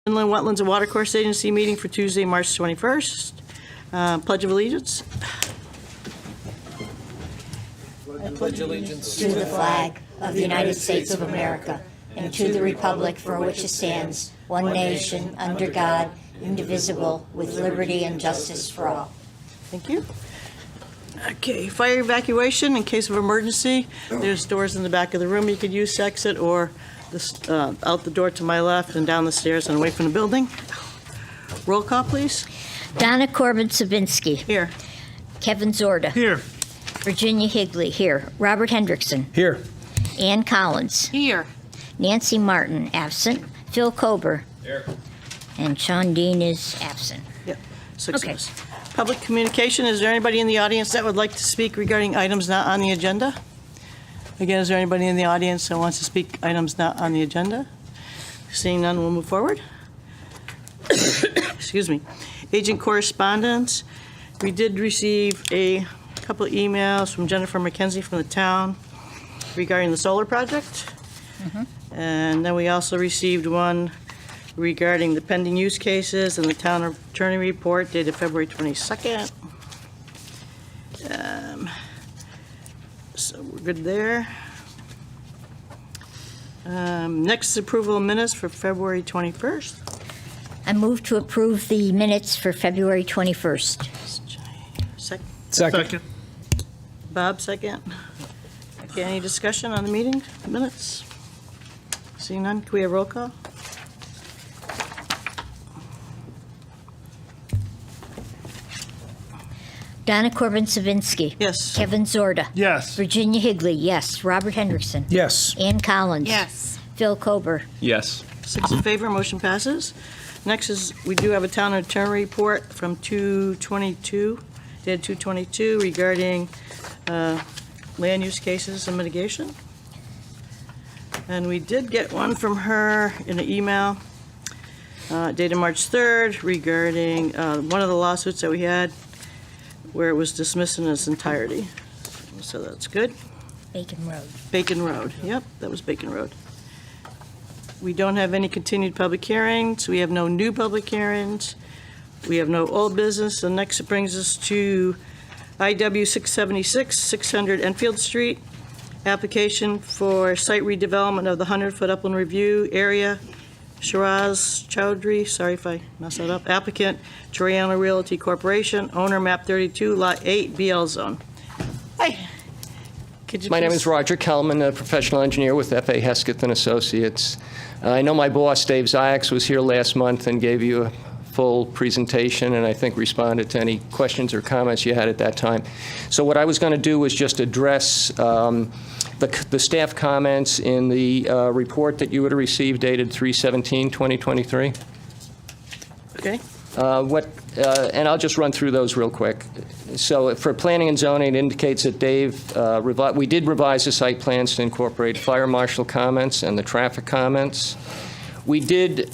Inland Wetlands and Watercourse Agency meeting for Tuesday, March 21st. Pledge of allegiance. I pledge allegiance to the flag of the United States of America and to the republic for which it stands, one nation, under God, indivisible, with liberty and justice for all. Thank you. Okay, fire evacuation in case of emergency. There's doors in the back of the room you could use to exit, or out the door to my left and down the stairs and away from the building. Roll call, please. Donna Corbin-Savinsky. Here. Kevin Zorda. here. Virginia Higley. Here. Robert Hendrickson. Here. Ann Collins. Here. Nancy Martin, absent. Phil Kober. Here. And Sean Dean is absent. Yep, 6 Okay. of us. Public communication, is there anybody in the audience that would like to speak regarding items not on the agenda? Again, is there anybody in the audience that wants to speak items not on the agenda? Seeing none, we'll move forward. Excuse me. Agent correspondence. We did receive a couple of emails from Jennifer McKenzie from the town regarding the solar project. And then we also received one regarding the pending use cases and the town attorney report dated February 22nd. So we're good there. Next is approval of minutes for February 21st. I move to approve the minutes for February 21st. Second. Bob, second. Okay, any discussion on the meeting minutes? Seeing none, can we have roll call? Donna Corbin-Savinsky. Yes. Kevin Zorda. Yes. Virginia Higley, yes. Robert Hendrickson. Yes. Ann Collins. Yes. Phil Kober. Yes. 6 in favor, motion passes. Next is, we do have a town attorney report from 2/22, dated 2/22, regarding land use cases and mitigation. And we did get one from her in an email dated March 3rd regarding one of the lawsuits that we had where it was dismissed in its entirety. So that's good. Bacon Road. Bacon Road, yep, that was Bacon Road. We don't have any continued public hearings, we have no new public hearings, we have no old business, and next it brings us to IW 676, 600 Enfield Street, application for site redevelopment of the 100-foot upland review area. Shiraz Chowdhury, sorry if I messed that up, applicant, Triana Realty Corporation, owner map 32, lot 8, BL zone. Hi. Could you My name please- is Roger Kellman, a professional engineer with F.A. Hesketh and Associates. I know my boss, Dave Ziax, was here last month and gave you a full presentation and I think responded to any questions or comments you had at that time. So what I was going to do was just address the staff comments in the report that you would have received dated 3/17/2023. Okay. And I'll just run through those real quick. So for planning and zoning, it indicates that Dave, we did revise the site plans to incorporate fire marshal comments and the traffic comments. We did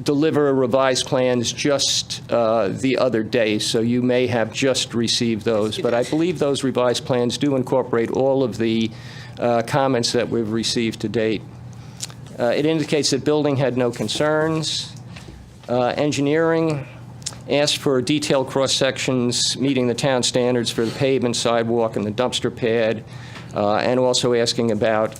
deliver revised plans just the other day, so you may have just received those. But I believe those revised plans do incorporate all of the comments that we've received to date. It indicates that building had no concerns. Engineering asked for detailed cross-sections meeting the town standards for the pavement, sidewalk, and the dumpster pad, and also asking about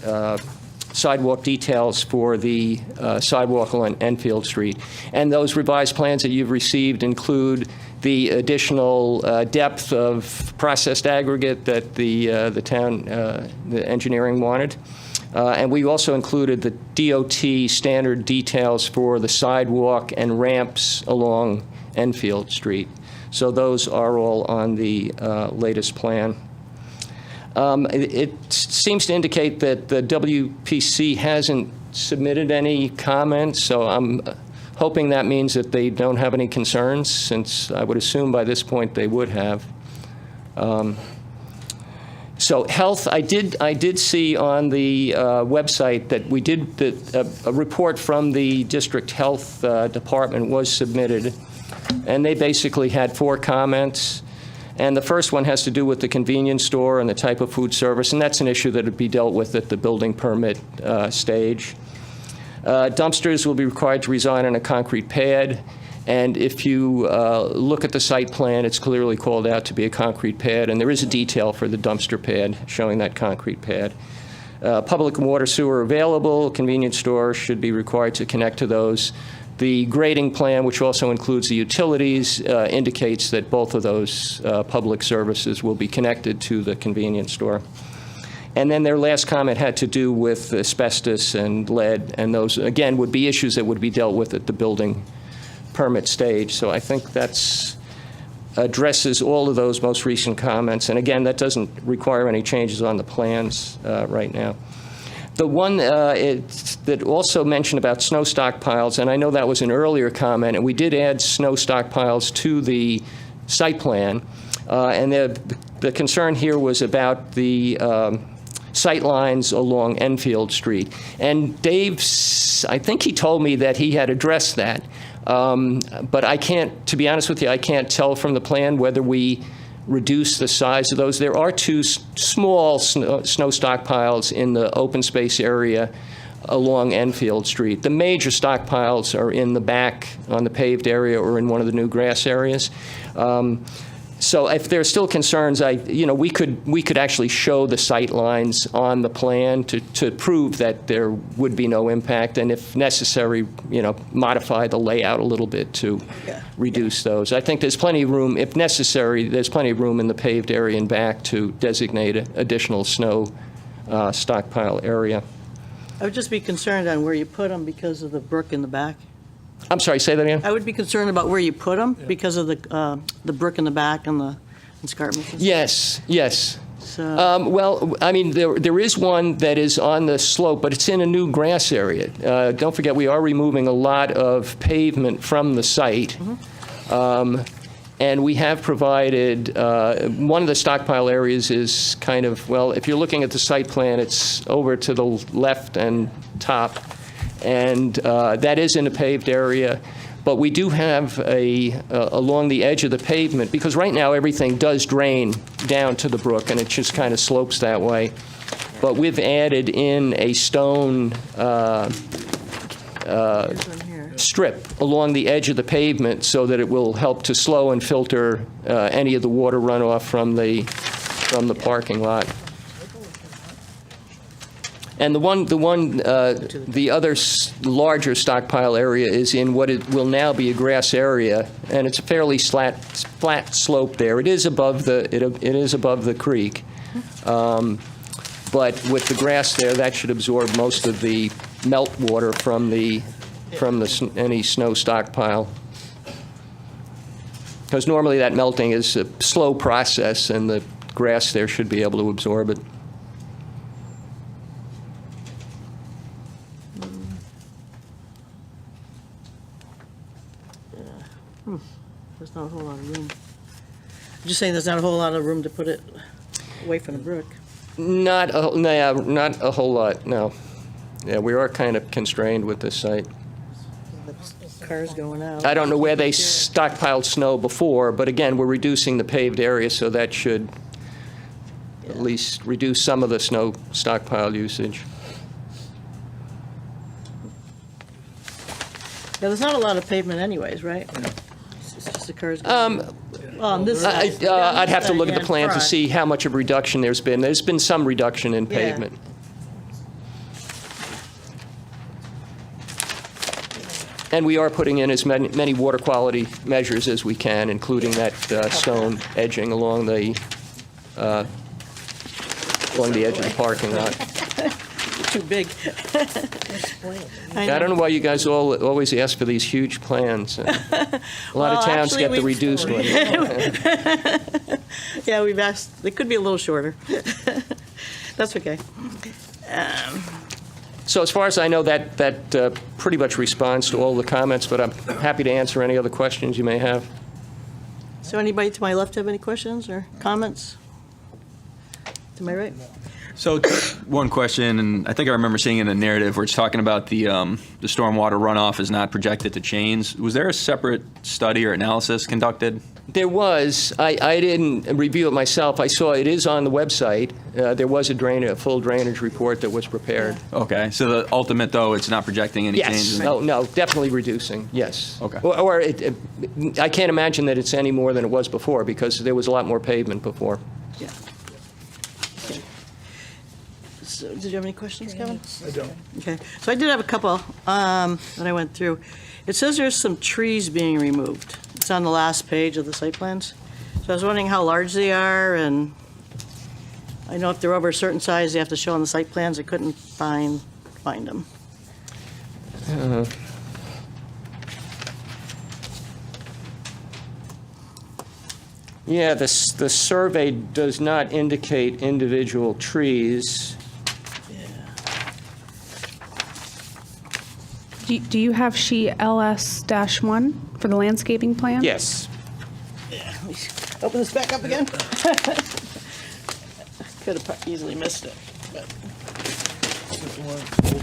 sidewalk details for the sidewalk on Enfield Street. And those revised plans that you've received include the additional depth of processed aggregate that the town, the engineering wanted. And we also included the DOT standard details for the sidewalk and ramps along Enfield Street. So those are all on the latest plan. It seems to indicate that the WPC hasn't submitted any comments, so I'm hoping that means that they don't have any concerns, since I would assume by this point they would have. So health, I did see on the website that we did a report from the district health department was submitted, and they basically had 4 comments. And the first one has to do with the convenience store and the type of food service, and that's an issue that would be dealt with at the building permit stage. Dumpsters will be required to reside on a concrete pad, and if you look at the site plan, it's clearly called out to be a concrete pad, and there is a detail for the dumpster pad showing that concrete pad. Public water sewer available, convenience store should be required to connect to those. The grading plan, which also includes the utilities, indicates that both of those public services will be connected to the convenience store. And then their last comment had to do with asbestos and lead, and those, again, would be issues that would be dealt with at the building permit stage. So I think that's addresses all of those most recent comments. And again, that doesn't require any changes on the plans right now. The one that also mentioned about snow stockpiles, and I know that was an earlier comment, and we did add snow stockpiles to the site plan. And the concern here was about the sight lines along Enfield Street. And Dave, I think he told me that he had addressed that. But I can't, to be honest with you, I can't tell from the plan whether we reduce the size of those. There are two small snow stockpiles in the open space area along Enfield Street. The major stockpiles are in the back on the paved area or in one of the new grass areas. So if there are still concerns, we could actually show the sight lines on the plan to prove that there would be no impact, and if necessary, modify the layout a little bit to reduce those. I think there's plenty of room, if necessary, there's plenty of room in the paved area and back to designate additional snow stockpile area. I would just be concerned on where you put them because of the brook in the back. I'm sorry, say that again? I would be concerned about where you put them because of the brook in the back and the escarpments. Yes. So, Well, I mean, there is one that is on the slope, but it's in a new grass area. Don't forget, we are removing a lot of pavement from the site. And we have provided, one of the stockpile areas is kind of, well, if you're looking at the site plan, it's over to the left and top. And that is in a paved area. But we do have along the edge of the pavement, because right now everything does drain down to the brook, and it just kind of slopes that way. But we've added in a stone strip along the edge of the pavement so that it will help to slow and filter any of the water runoff from the parking lot. And the other larger stockpile area is in what it will now be a grass area, and it's a fairly flat slope there. It is above the creek, but with the grass there, that should absorb most of the melt water from any snow stockpile. Because normally that melting is a slow process, and the grass there should be able to absorb it. there's not a whole lot of room. I'm just saying there's not a whole lot of room to put it away from the brook. Not a whole lot, no. Yeah, we are kind of constrained with this site. Cars going out. I don't know where they stockpiled snow before, but again, we're reducing the paved area, so that should at least reduce some of the snow stockpile usage. Yeah, there's not a lot of pavement anyways, right? It's just the cars going out. On this side. I'd have to look at the And plan to front. see how much of a reduction there's been. There's been some reduction in Yeah. pavement. And we are putting in as many water quality measures as we can, including that stone edging along the edge of the parking lot. Too big. I don't know why you guys always ask for these huge plans. A lot of towns get the reduced one. Yeah, we've asked, they could be a little shorter. That's okay. So as far as I know, that pretty much responds to all the comments, but I'm happy to answer any other questions you may have. So anybody to my left have any questions or comments? To my right? So one question, and I think I remember seeing in the narrative where it's talking about the stormwater runoff is not projected to change. Was there a separate study or analysis conducted? There was. I didn't review it myself. I saw it is on the website. There was a full drainage report that was prepared. Okay, so the ultimate, though, it's not projecting any Yes. changes? No, definitely reducing, yes. Okay. Or I can't imagine that it's any more than it was before, because there was a lot more pavement before. Yeah. Okay. So, did you have any questions, Kevin? I don't. Okay, so I did have a couple that I went through. It says there's some trees being removed. It's on the last page of the site plans. So I was wondering how large they are, and I know if they're over a certain size, they have to show on the site plans. I couldn't find them. Yeah, the survey does not indicate individual trees. Do you have sheet LS-1 for the landscaping plan? Yes. Let me open this back up again. Could have easily missed it.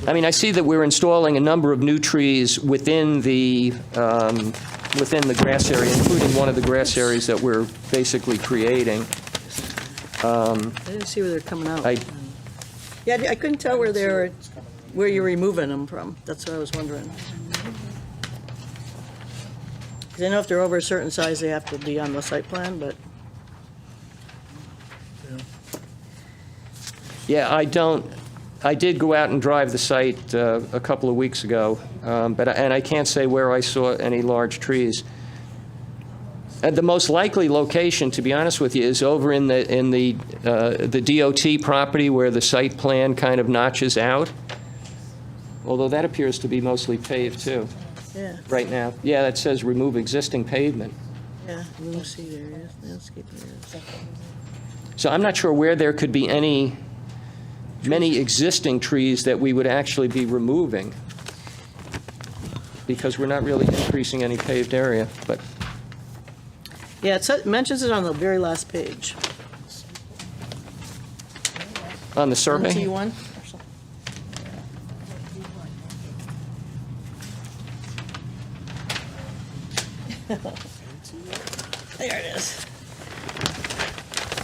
I mean, I see that we're installing a number of new trees within the grass area, including one of the grass areas that we're basically creating. I didn't see where they're coming out. I- Yeah, I couldn't tell where you're removing them from. That's what I was wondering. Because I know if they're over a certain size, they have to be on the site plan, but Yeah, I did go out and drive the site a couple of weeks ago, and I can't say where I saw any large trees. The most likely location, to be honest with you, is over in the DOT property where the site plan kind of notches out. Although that appears to be mostly paved too, yeah, right now. Yeah, that says remove existing pavement. yeah. We'll see there. Landscaping areas. So I'm not sure where there could be many existing trees that we would actually be removing, because we're not really increasing any paved area, but Yeah, it mentions it on the very last page. on the survey? T1. There it is.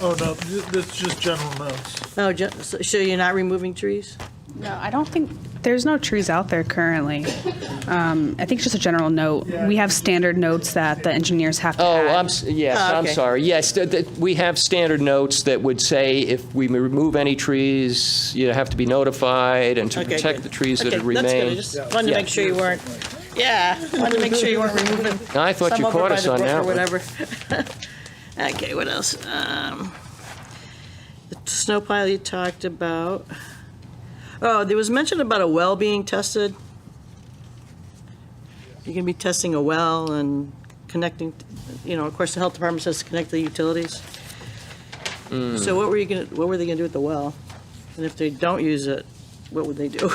Oh, no, that's just general notes. Oh, so you're not removing trees? No, I don't think, there's no trees out there currently. I think it's just a general note. We have standard notes that the engineers have to Oh, add. yes, Oh, I'm okay. sorry. Yes, we have standard notes that would say if we remove any trees, you have to be notified, and to Okay, protect good. the trees that Okay, remain. that's good. I just wanted to Yeah. make sure you weren't, wanted to make sure you weren't removing I thought some you over caught by us the on brook that or one. whatever. Okay, what else? The snow pile you talked about. Oh, there was mention about a well being tested. You're gonna be testing a well and connecting, of course, the health department says to connect the utilities. So what were they gonna do with the well? And if they don't use it, what would they do?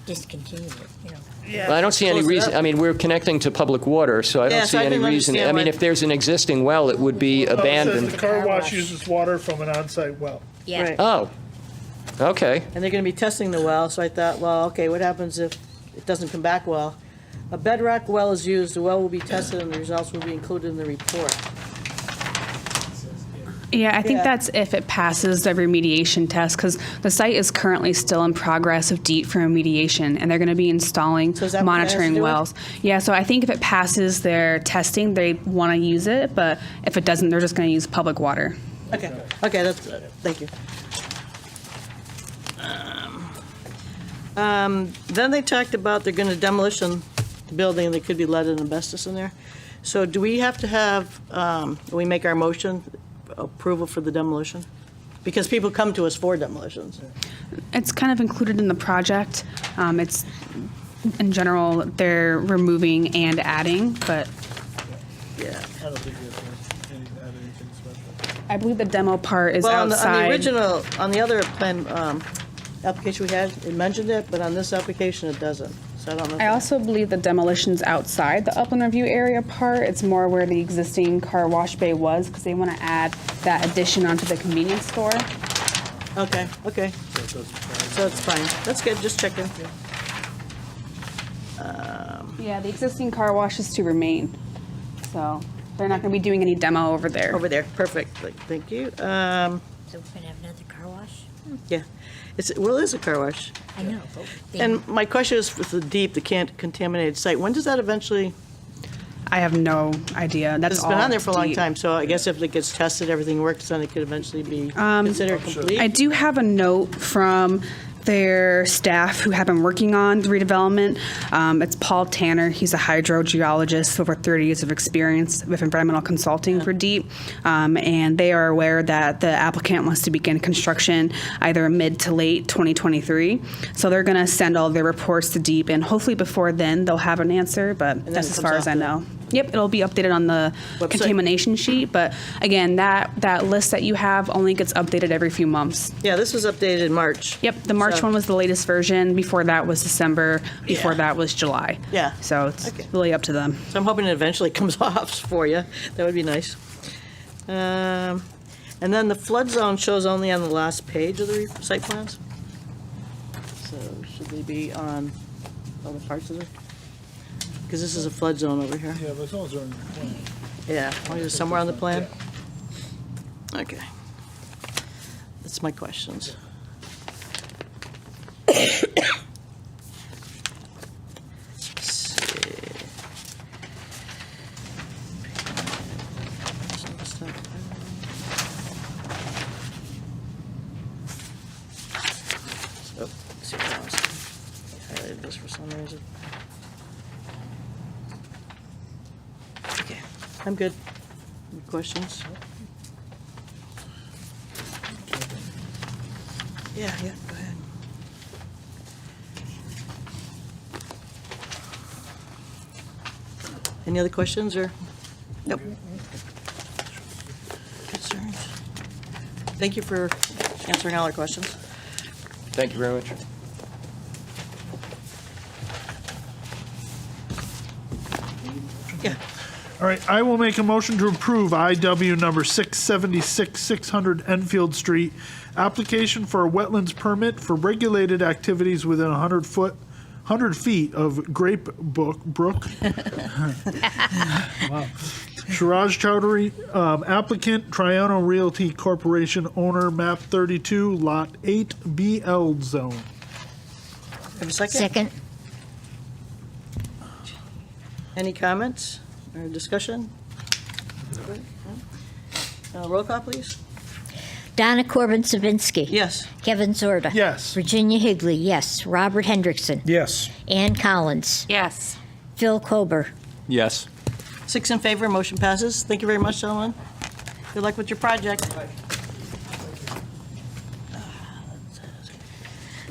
Discontinue it, Well, I don't see any Close it reason, up. I mean, we're connecting to public water, so I Yeah, don't so see I any didn't reason. understand I mean, why- if there's an existing well, it would be Oh, it says abandoned. the car wash uses water from an on-site well. Yeah. Right. Oh, okay. And they're gonna be testing the well, so I thought, well, okay, what happens if it doesn't come back well? A bedrock well is used, the well will be tested, and the results will be included in the report. Yeah, I think Yeah. that's if it passes the remediation test, because the site is currently still in progress of DEET for remediation, and they're going to be installing So is that what that has to monitoring do with? wells. Yeah, so I think if it passes their testing, they want to use it, but if it doesn't, they're just going to use public water. Okay, that's, thank you. Then they talked about they're gonna demolish the building, and there could be lead and asbestos in there. So do we have to have, when we make our motion, approval for the demolition? Because people come to us for demolitions. It's kind of included in the project. It's, in general, they're removing and adding, but Yeah. I don't think we have to add anything special. I believe the demo part is Well, outside. on the original, on the other plan, application we had, it mentioned it, but on this application, it doesn't. So I don't know. if I also believe the demolition's outside the upland review area part. It's more where the existing car wash bay was, because they want to add that addition onto the convenience store. Okay, okay, so it's fine. That's good, just checking. Yeah, the existing car wash is to remain. So they're not going to be doing any demo over there. Over there, perfect, thank you. So we're gonna have another car wash? Yeah, well, it is a car wash. I know, but And my question is with the deep, the contaminated site, when does that eventually, I have no idea. That's it's been on there for a long deep. time, so I guess if it gets tested, everything works, then it could eventually be considered complete? I do have a note from their staff who have been working on the redevelopment. It's Paul Tanner. He's a hydrogeologist with over 30 years of experience with environmental consulting for DEEP. And they are aware that the applicant wants to begin construction either mid to late 2023. So they're going to send all their reports to DEEP, and hopefully before then they'll have an answer, but then that's it as comes far off as I the- know. Yep, it'll be updated on the Website. contamination sheet. But again, that list that you have only gets updated every few months. Yeah, this was updated in March. Yep, the March So- one was the latest version. Before that was December. Before Yeah. that was July. Yeah. So it's Okay. really up to them. So I'm hoping it eventually comes off for you. That would be nice. And then the flood zone shows only on the last page of the site plans. So should they be on other parts of it? Because this is a flood zone over here. Yeah, but those are in the plan. Yeah, well, it's somewhere on the plan? Okay. That's my questions. Let's see. Oh, let's see what else. I highlighted this for some reason. Okay, I'm good. Any questions? Yeah, go ahead. Any other questions or? Nope. Concerns? Thank you for answering all our questions. Thank you very much. Yeah, All right, I will make a motion to approve IW number 676, 600 Enfield Street, application for a wetlands permit for regulated activities within 100 feet of Grape Brook. Wow. Shiraj Chowdhury, applicant, Triano Realty Corporation, owner, map 32, lot 8, BL zone. have a second? second, Any comments or discussion? Roll call, please. Donna Corbin Sabinsky. Yes. Kevin Zorda. Yes. Virginia Higley, yes. Robert Hendrickson. Yes. Ann Collins. Yes. Phil Kober. Yes. 6 in favor, motion passes. Thank you very much, gentlemen. Good luck with your project.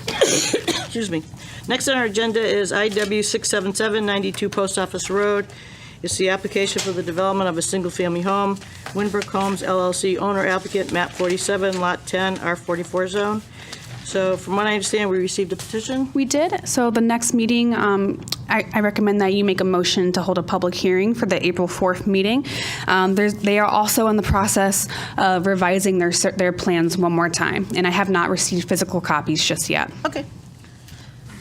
Excuse me. Next on our agenda is IW 677, 92 Post Office Road. It's the application for the development of a single-family home. Winbrook Homes LLC, owner applicant, map 47, lot 10, R44 zone. So from what I understand, we received a petition. We did. So the next meeting, I recommend that you make a motion to hold a public hearing for the April 4th meeting. They are also in the process of revising their plans one more time, and I have not received physical copies just yet. Okay.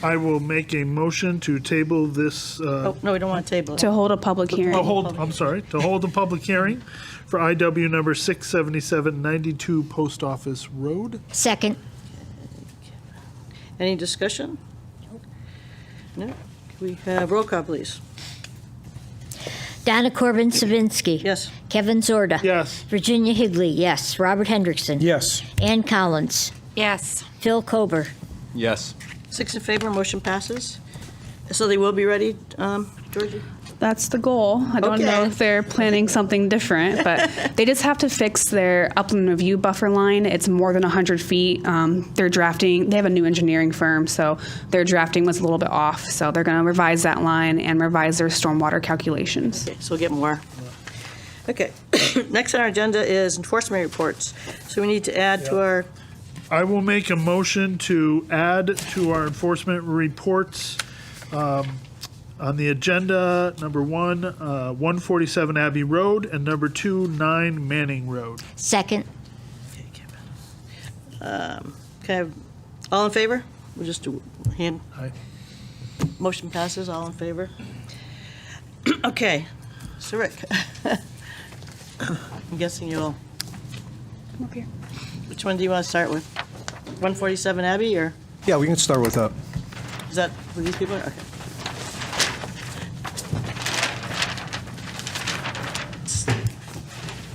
I will make a motion to table this, Oh, no, we don't want to table it. To hold a public hearing. to hold the public hearing for IW number 677, 92 Post Office Road. Second, Any discussion? No? Can we have roll call, please? Donna Corbin Sabinsky. Yes. Kevin Zorda. Yes. Virginia Higley, yes. Robert Hendrickson. Yes. Ann Collins. Yes. Phil Kober. Yes. 6 in favor, motion passes. So they will be ready, Georgie? That's the goal. I don't know Okay. if they're planning something different, but they just have to fix their upland review buffer line. It's more than 100 feet. They're drafting, they have a new engineering firm, so their drafting was a little bit off. So they're going to revise that line and revise their stormwater calculations. Okay, so we'll get more. Okay. Next on our agenda is enforcement reports. So we need to add to our, I will make a motion to add to our enforcement reports on the agenda, number 1, 147 Abbey Road, and number 2, 9 Manning Road. Second, Okay, all in favor? We'll just do hand. Aye. Motion passes, all in favor? Okay, so Rick, I'm guessing you'll, Come up here. which one do you want to start with? 147 Abbey, or Yeah, we can start with that. is that who these people are? Okay.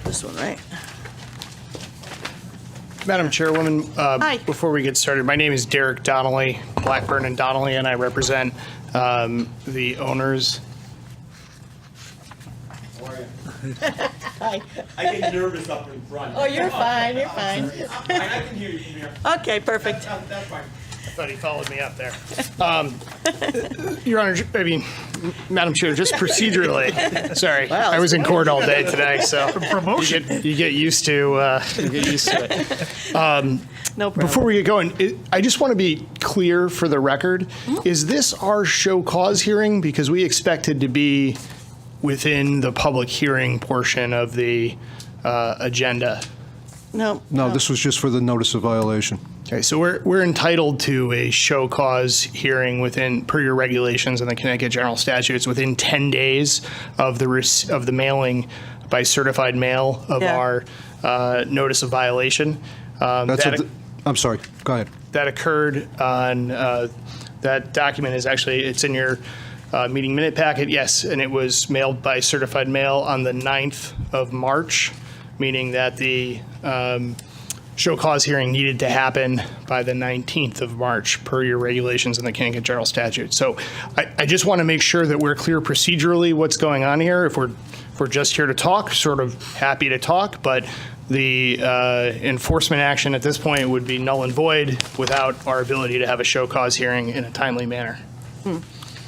This one, right? Madam Chairwoman, Hi. before we get started, my name is Derek Donnelly, Blackburn and Donnelly, and I represent the owners. Hi. I get nervous up in front. Oh, you're fine, you're fine. I can hear you from here. Okay, perfect. That's fine. I thought he followed me up there. Your Honor, I mean, Madam Chair, just procedurally, sorry, Wow. I was in court all day today, so Promotion. you get used to it. No problem. Before we get going, I just want to be clear for the record. Is this our show cause hearing? Because we expected to be within the public hearing portion of the agenda. No. No, this was just for the notice of violation. Okay, so we're entitled to a show cause hearing within, per your regulations and the Connecticut General Statutes, within 10 days of the mailing by certified mail of Yeah. our notice of violation. That's That- I'm sorry, go ahead. that occurred on, that document is actually, it's in your meeting minute packet, yes, and it was mailed by certified mail on the 9th of March, meaning that the show cause hearing needed to happen by the 19th of March, per your regulations in the Connecticut General Statute. So I just want to make sure that we're clear procedurally what's going on here. If we're just here to talk, sort of happy to talk, but the enforcement action at this point would be null and void without our ability to have a show cause hearing in a timely manner.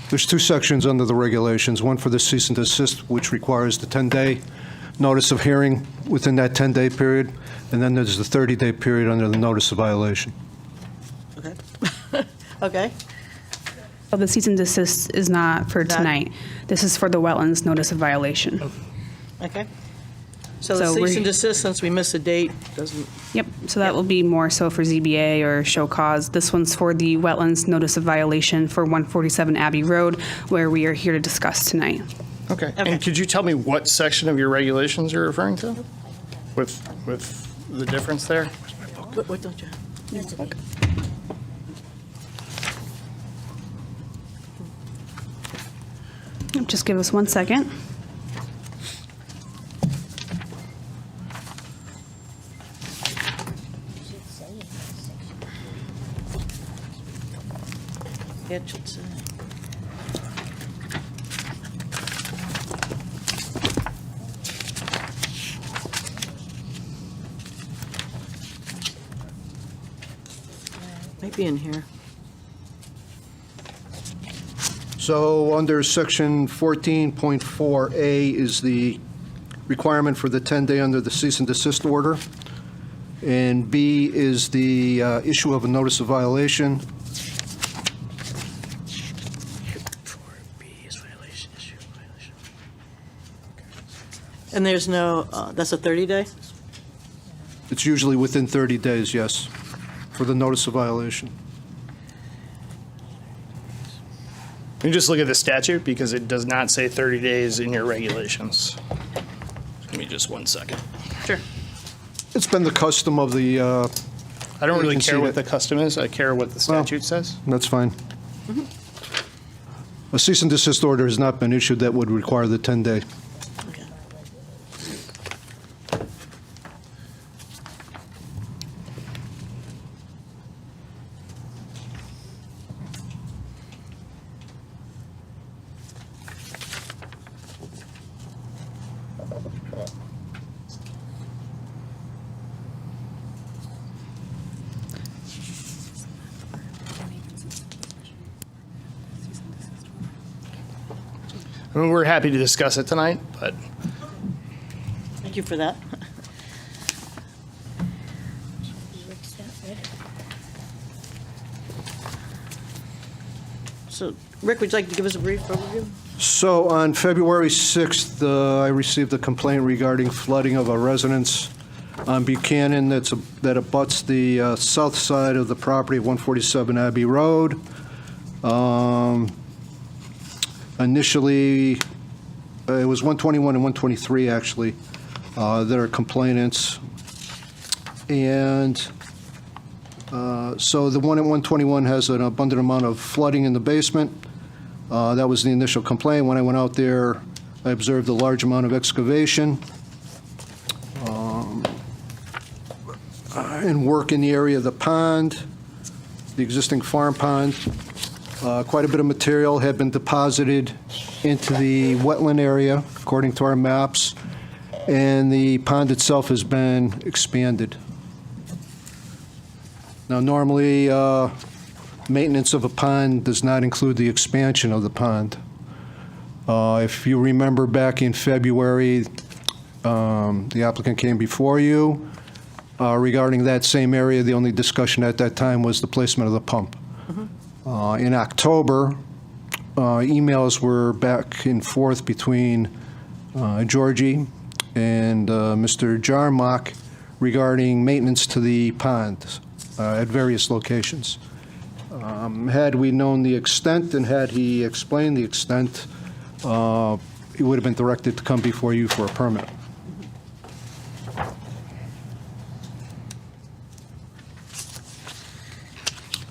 There's two sections under the regulations, one for the cease and desist, which requires the 10-day notice of hearing within that 10-day period, and then there's the 30-day period under the notice of violation. Okay. Okay. So the cease and desist is not for Not- tonight. This is for the wetlands notice of violation. Okay. So the So cease we're- and desist, since we missed a date, doesn't, Yep, so that will be more so for ZBA or show cause. This one's for the wetlands notice of violation for 147 Abbey Road, where we are here to discuss tonight. Okay. Okay. And could you tell me what section of your regulations you're referring to? With the difference there? what don't you have? Just give us 1 second. It should say. Might be in here. So under section 14.4A is the requirement for the 10-day under the cease and desist order. And B is the issue of a notice of violation. 4B is violation, issue of violation. And there's no, that's a 30-day? It's usually within 30 days, yes, for the notice of violation. Let me just look at the statute because it does not say 30 days in your regulations. Give me just 1 second. Sure. It's been the custom of the, I don't You really can care see what that. the custom is. I care what the statute says. that's fine. A cease and desist order has not been issued that would require the 10-day. Okay. I mean, we're happy to discuss it tonight, but Thank you for that. So, Rick, would you like to give us a brief overview? So on February 6th, I received a complaint regarding flooding of a residence on Buchanan that abuts the south side of the property of 147 Abbey Road. Initially, it was 121 and 123, actually, that are complainants. And so the one at 121 has an abundant amount of flooding in the basement. That was the initial complaint. When I went out there, I observed a large amount of excavation and work in the area of the pond, the existing farm pond. Quite a bit of material had been deposited into the wetland area, according to our maps, and the pond itself has been expanded. Now, normally, maintenance of a pond does not include the expansion of the pond. If you remember back in February, the applicant came before you regarding that same area. The only discussion at that time was the placement of the pump. In October, emails were back and forth between Georgie and Mr. Jarmock regarding maintenance to the pond at various locations. Had we known the extent and had he explained the extent, he would have been directed to come before you for a permit.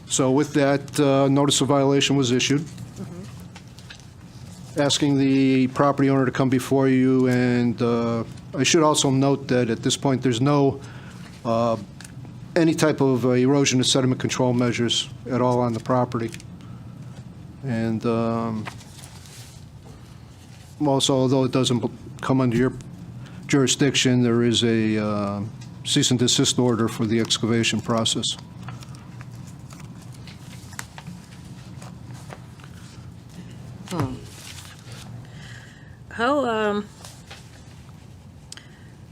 So with that, notice of violation was issued, asking the property owner to come before you, and I should also note that at this point, there's no any type of erosion and sediment control measures at all on the property. And also, although it doesn't come under your jurisdiction, there is a cease and desist order for the excavation process.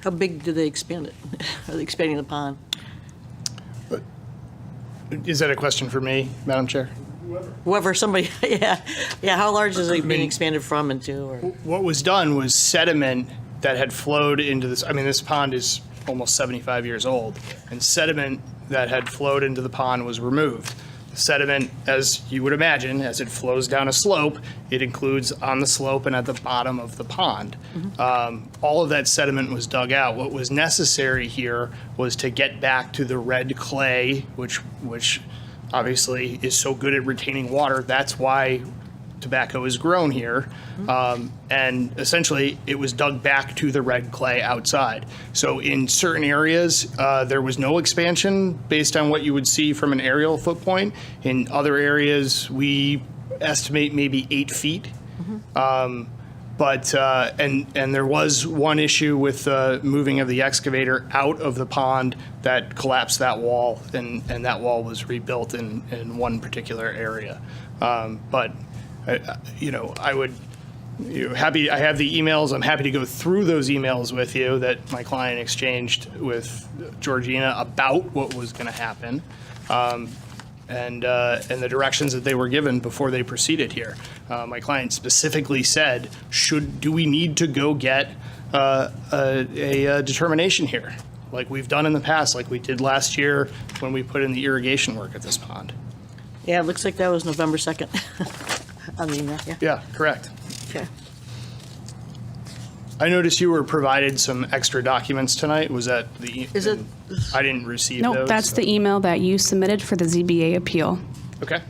How big do they expand it? Are they expanding the pond? Is that a question for me, Madam Chair? Whoever, somebody, yeah. How large is it being expanded from and to? Or? What was done was sediment that had flowed into this. I mean, this pond is almost 75 years old, and sediment that had flowed into the pond was removed. Sediment, as you would imagine, as it flows down a slope, it includes on the slope and at the bottom of the pond. All of that sediment was dug out. What was necessary here was to get back to the red clay, which obviously is so good at retaining water. That's why tobacco is grown here. And essentially, it was dug back to the red clay outside. So in certain areas, there was no expansion based on what you would see from an aerial foot point. In other areas, we estimate maybe 8 feet. But there was one issue with moving of the excavator out of the pond that collapsed that wall, and that wall was rebuilt in one particular area. But I would, happy. I have the emails. I'm happy to go through those emails with you that my client exchanged with Georgina about what was going to happen, and the directions that they were given before they proceeded here. My client specifically said, do we need to go get a determination here, like we've done in the past, like we did last year when we put in the irrigation work at this pond? Yeah, it looks like that was November 2nd. On the email, yeah. Yeah, correct. Okay. I noticed you were provided some extra documents tonight. Was that the? Is it? I didn't receive No, those. that's the email that you submitted for the ZBA appeal. Okay.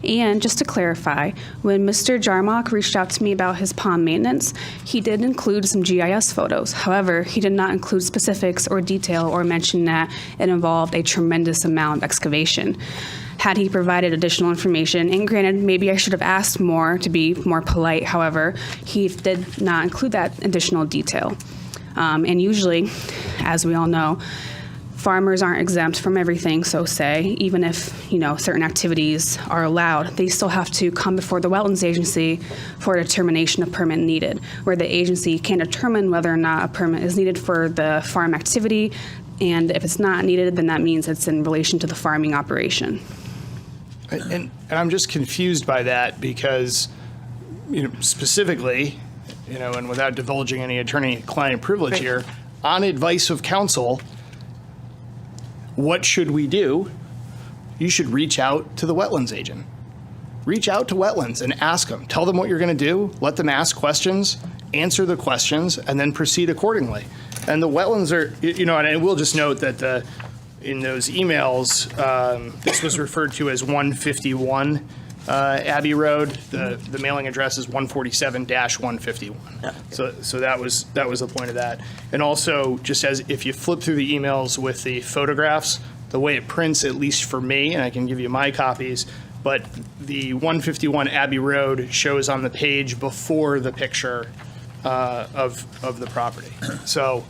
And just to clarify, when Mr. Jarmock reached out to me about his pond maintenance, he did include some GIS photos. However, he did not include specifics or detail or mention that it involved a tremendous amount of excavation. Had he provided additional information, and granted, maybe I should have asked more to be more polite, however, he did not include that additional detail. And usually, as we all know, farmers aren't exempt from everything, so say, even if, certain activities are allowed, they still have to come before the Wetlands Agency for a determination of permit needed, where the agency can determine whether or not a permit is needed for the farm activity, and if it's not needed, then that means it's in relation to the farming operation. And I'm just confused by that because, specifically, and without divulging any attorney-client privilege here, on advice of counsel, what should we do? You should reach out to the wetlands agent. Reach out to wetlands and ask them. Tell them what you're going to do. Let them ask questions, answer the questions, and then proceed accordingly. And the wetlands are, and I will just note that in those emails, this was referred to as 151 Abbey Road. The mailing address is 147-151. So that was the point of that. And also, just as if you flip through the emails with the photographs, the way it prints, at least for me, and I can give you my copies, but the 151 Abbey Road shows on the page before the picture of the property. So,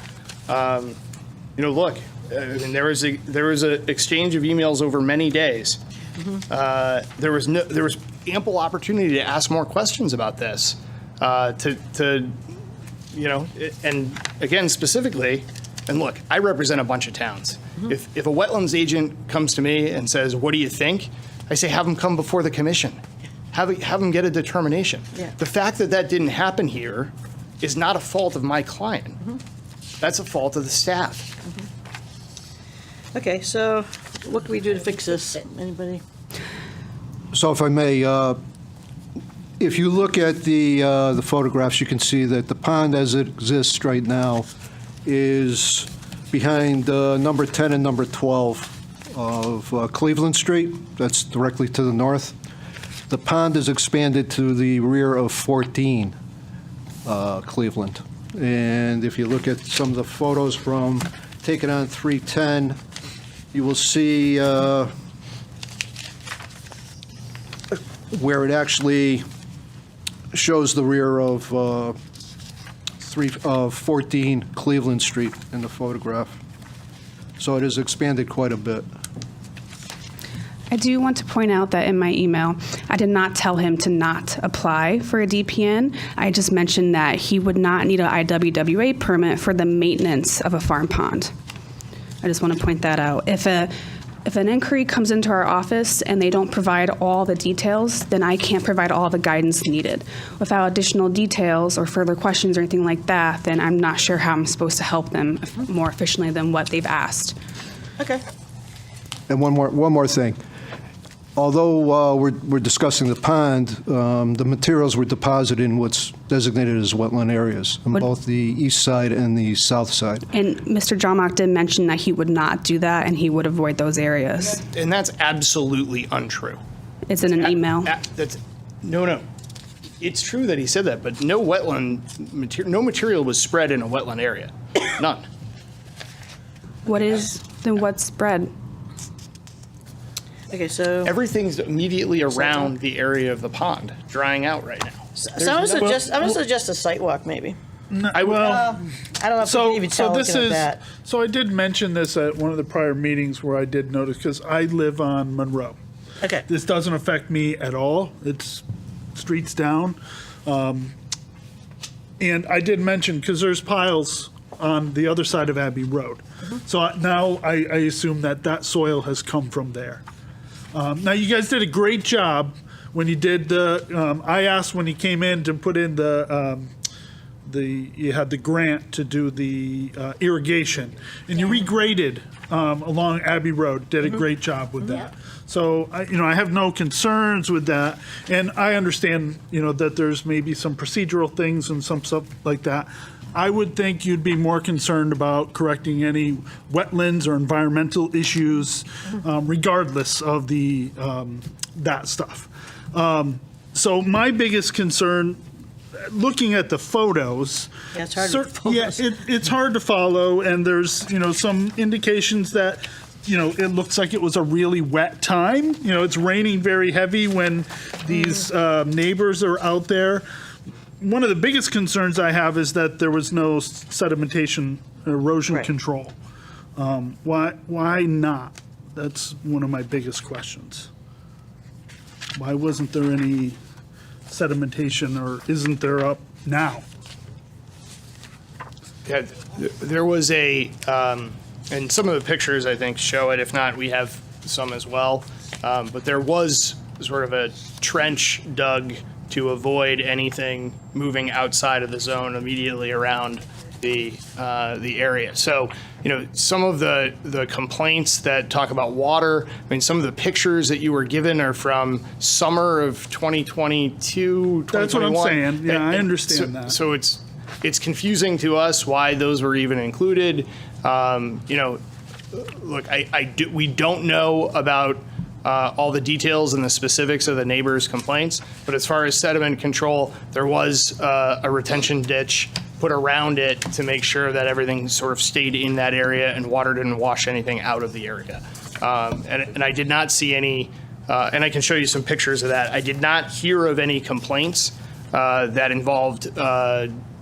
look, I mean, there was an exchange of emails over many days. There was ample opportunity to ask more questions about this. And again, specifically, and look, I represent a bunch of towns. If a wetlands agent comes to me and says, "What do you think?" I say, have them come before the commission. Have them get a determination. Yeah. The fact that that didn't happen here is not a fault of my client. That's a fault of the staff. Okay, so what can we do to fix this? Anybody? So if I may, if you look at the photographs, you can see that the pond as it exists right now is behind number 10 and number 12 of Cleveland Street. That's directly to the north. The pond is expanded to the rear of 14 Cleveland. And if you look at some of the photos from taken on 310, you will see where it actually shows the rear of 14 Cleveland Street in the photograph. So it is expanded quite a bit. I do want to point out that in my email, I did not tell him to not apply for a DPN. I just mentioned that he would not need an IWWA permit for the maintenance of a farm pond. I just want to point that out. If an inquiry comes into our office and they don't provide all the details, then I can't provide all the guidance needed. Without additional details or further questions or anything like that, then I'm not sure how I'm supposed to help them more efficiently than what they've asked. Okay. And one more thing. Although we're discussing the pond, the materials were deposited in what's designated as wetland areas on both the east side and the south side. And Mr. Jomock did mention that he would not do that and he would avoid those areas. And that's absolutely untrue. It's in an email. No. It's true that he said that, but no material was spread in a wetland area. None. What's spread? Okay, so Everything's immediately around the area of the pond, drying out right now. I'm gonna suggest a site walk, maybe. I will. I don't know if we can even tell looking at that. So I did mention this at one of the prior meetings where I did notice, because I live on Monroe. Okay. This doesn't affect me at all. It's streets down. And I did mention, because there's piles on the other side of Abbey Road. So now I assume that soil has come from there. Now, you guys did a great job when you did I asked when he came in to put in you had the grant to do the irrigation, and you regraded along Abbey Road, did a great job with that. So, I have no concerns with that, and I understand, that there's maybe some procedural things and some stuff like that. I would think you'd be more concerned about correcting any wetlands or environmental issues, regardless of that stuff. So my biggest concern, looking at the photos. Yeah, it's hard to follow. Yeah, it's hard to follow, and there's, some indications that, it looks like it was a really wet time. It's raining very heavy when these neighbors are out there. One of the biggest concerns I have is that there was no sedimentation, erosion Right. control. Why not? That's one of my biggest questions. Why wasn't there any sedimentation, or isn't there up now? Yeah, there was and some of the pictures I think show it. If not, we have some as well. But there was sort of a trench dug to avoid anything moving outside of the zone immediately around the area. So, some of the complaints that talk about water, some of the pictures that you were given are from summer of 2022, 2021. That's what I'm saying. Yeah, I And understand that. So it's confusing to us why those were even included. Look, we don't know about all the details and the specifics of the neighbors' complaints, but as far as sediment control, there was a retention ditch put around it to make sure that everything sort of stayed in that area and water didn't wash anything out of the area. And I did not see any, and I can show you some pictures of that. I did not hear of any complaints that involved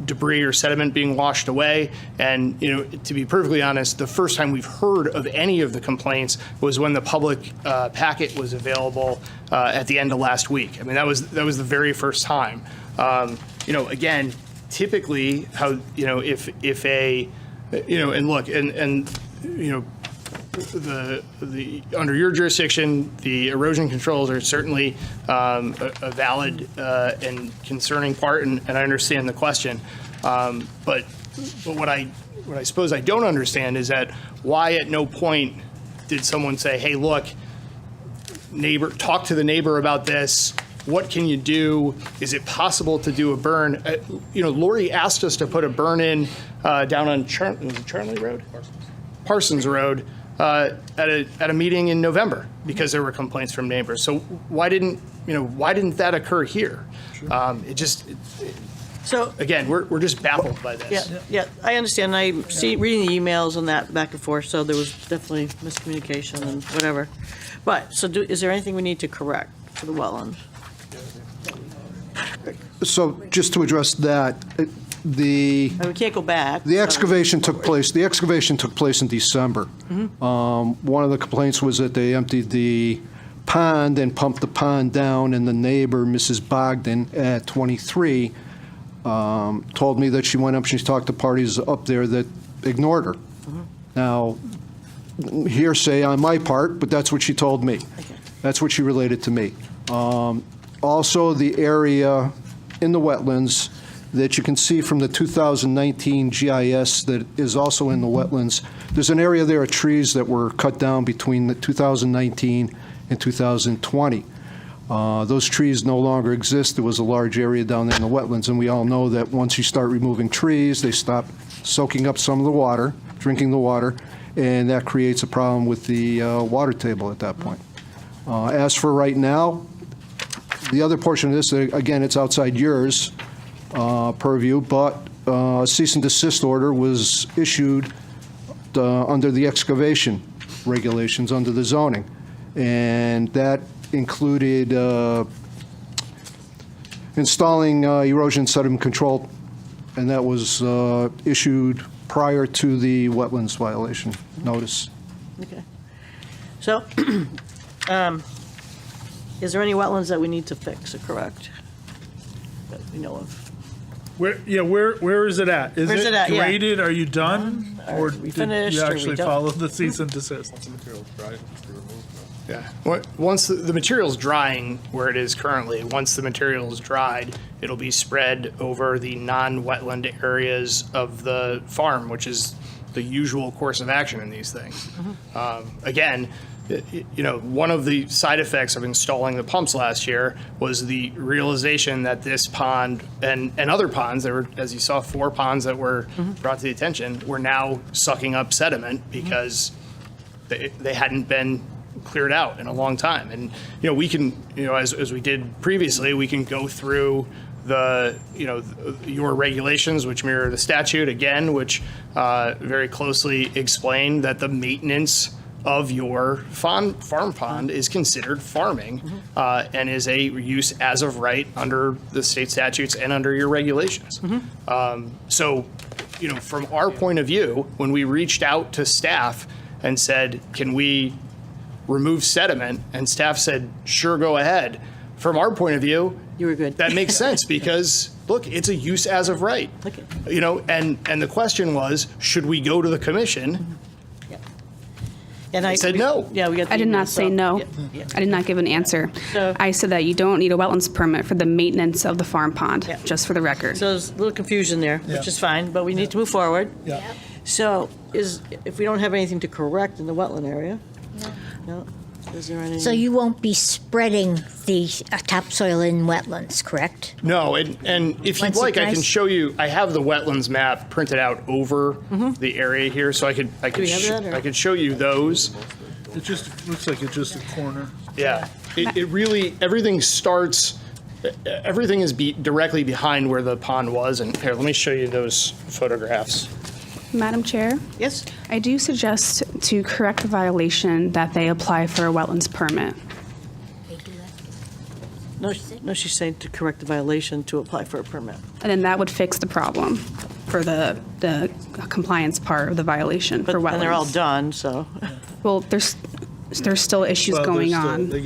debris or sediment being washed away. And, to be perfectly honest, the first time we've heard of any of the complaints was when the public packet was available at the end of last week. That was the very first time. Again, typically how, if a, and look, and the under your jurisdiction, the erosion controls are certainly a valid and concerning part, and I understand the question. But what I suppose I don't understand is that why at no point did someone say, hey, look, neighbor, talk to the neighbor about this. What can you do? Is it possible to do a burn? Lori asked us to put a burn in down on Charnley Road? Parsons Road. At a meeting in November because there were complaints from neighbors. So why didn't that occur here? So, Again, we're just baffled by this. yeah, I understand. I see, reading the emails and that back and forth, so there was definitely miscommunication and whatever. But, so is there anything we need to correct for the wetlands? So just to address that, We can't go back. the excavation took place in December. One of the complaints was that they emptied the pond and pumped the pond down, and the neighbor, Mrs. Bogdan, at 23, told me that she went up, she talked to parties up there that ignored her. Now, hearsay on my part, but that's what she told me. That's what she related to me. Also, the area in the wetlands that you can see from the 2019 GIS that is also in the wetlands, there's an area there of trees that were cut down between the 2019 and 2020. Those trees no longer exist. There was a large area down there in the wetlands, and we all know that once you start removing trees, they stop soaking up some of the water, drinking the water, and that creates a problem with the water table at that point. As for right now, the other portion of this, again, it's outside yours purview, but a cease and desist order was issued under the excavation regulations under the zoning, and that included installing erosion sediment control, and that was issued prior to the wetlands violation notice. Okay. So, is there any wetlands that we need to fix or correct that we know of? Where is it at? Where's it at? Yeah. Graded? Are you done? Or Or we did finished, you or we actually don't? follow the cease and desist? Yeah. Once the material's drying where it is currently, once the material is dried, it'll be spread over the non-wetland areas of the farm, which is the usual course of action in these things. Again, one of the side effects of installing the pumps last year was the realization that this pond and other ponds, there were, as you saw, 4 ponds that were brought to the attention, were now sucking up sediment because they hadn't been cleared out in a long time. And, we can, as we did previously, we can go through your regulations, which mirror the statute again, which very closely explain that the maintenance of your farm pond is considered farming and is a use as of right under the state statutes and under your regulations. So, from our point of view, when we reached out to staff and said, can we remove sediment, and staff said, sure, go ahead. From our point of view, You were good. that makes sense because, look, it's a use as of right. Okay. And the question was, should we go to the commission And I said no. Yeah, we got. the I did email, not say so- no. yeah, yeah. I did not give an answer. So- I said that you don't need a wetlands permit for the maintenance of the farm pond, Yeah. just for the record. So there's a little confusion there, which Yeah. is fine, but we need to move forward. Yeah. So if we don't have anything to correct in the wetland area? No. Is there any? So you won't be spreading the topsoil in wetlands, correct? No, and if you'd Once it like, I can dries? show you, I have the wetlands map printed out over the area here, so I could, we have that, or- I could show you those. It just looks like it's just a corner. Yeah, it really, everything starts, everything is directly behind where the pond was, and here, let me show you those photographs. Madam Chair, Yes? I do suggest to correct the violation that they apply for a wetlands permit. No, she's saying to correct the violation to apply for a permit. And then that would fix the problem for the compliance part of the violation for wetlands. And they're all done, so. Well, there's still issues Well, going there's still- on. They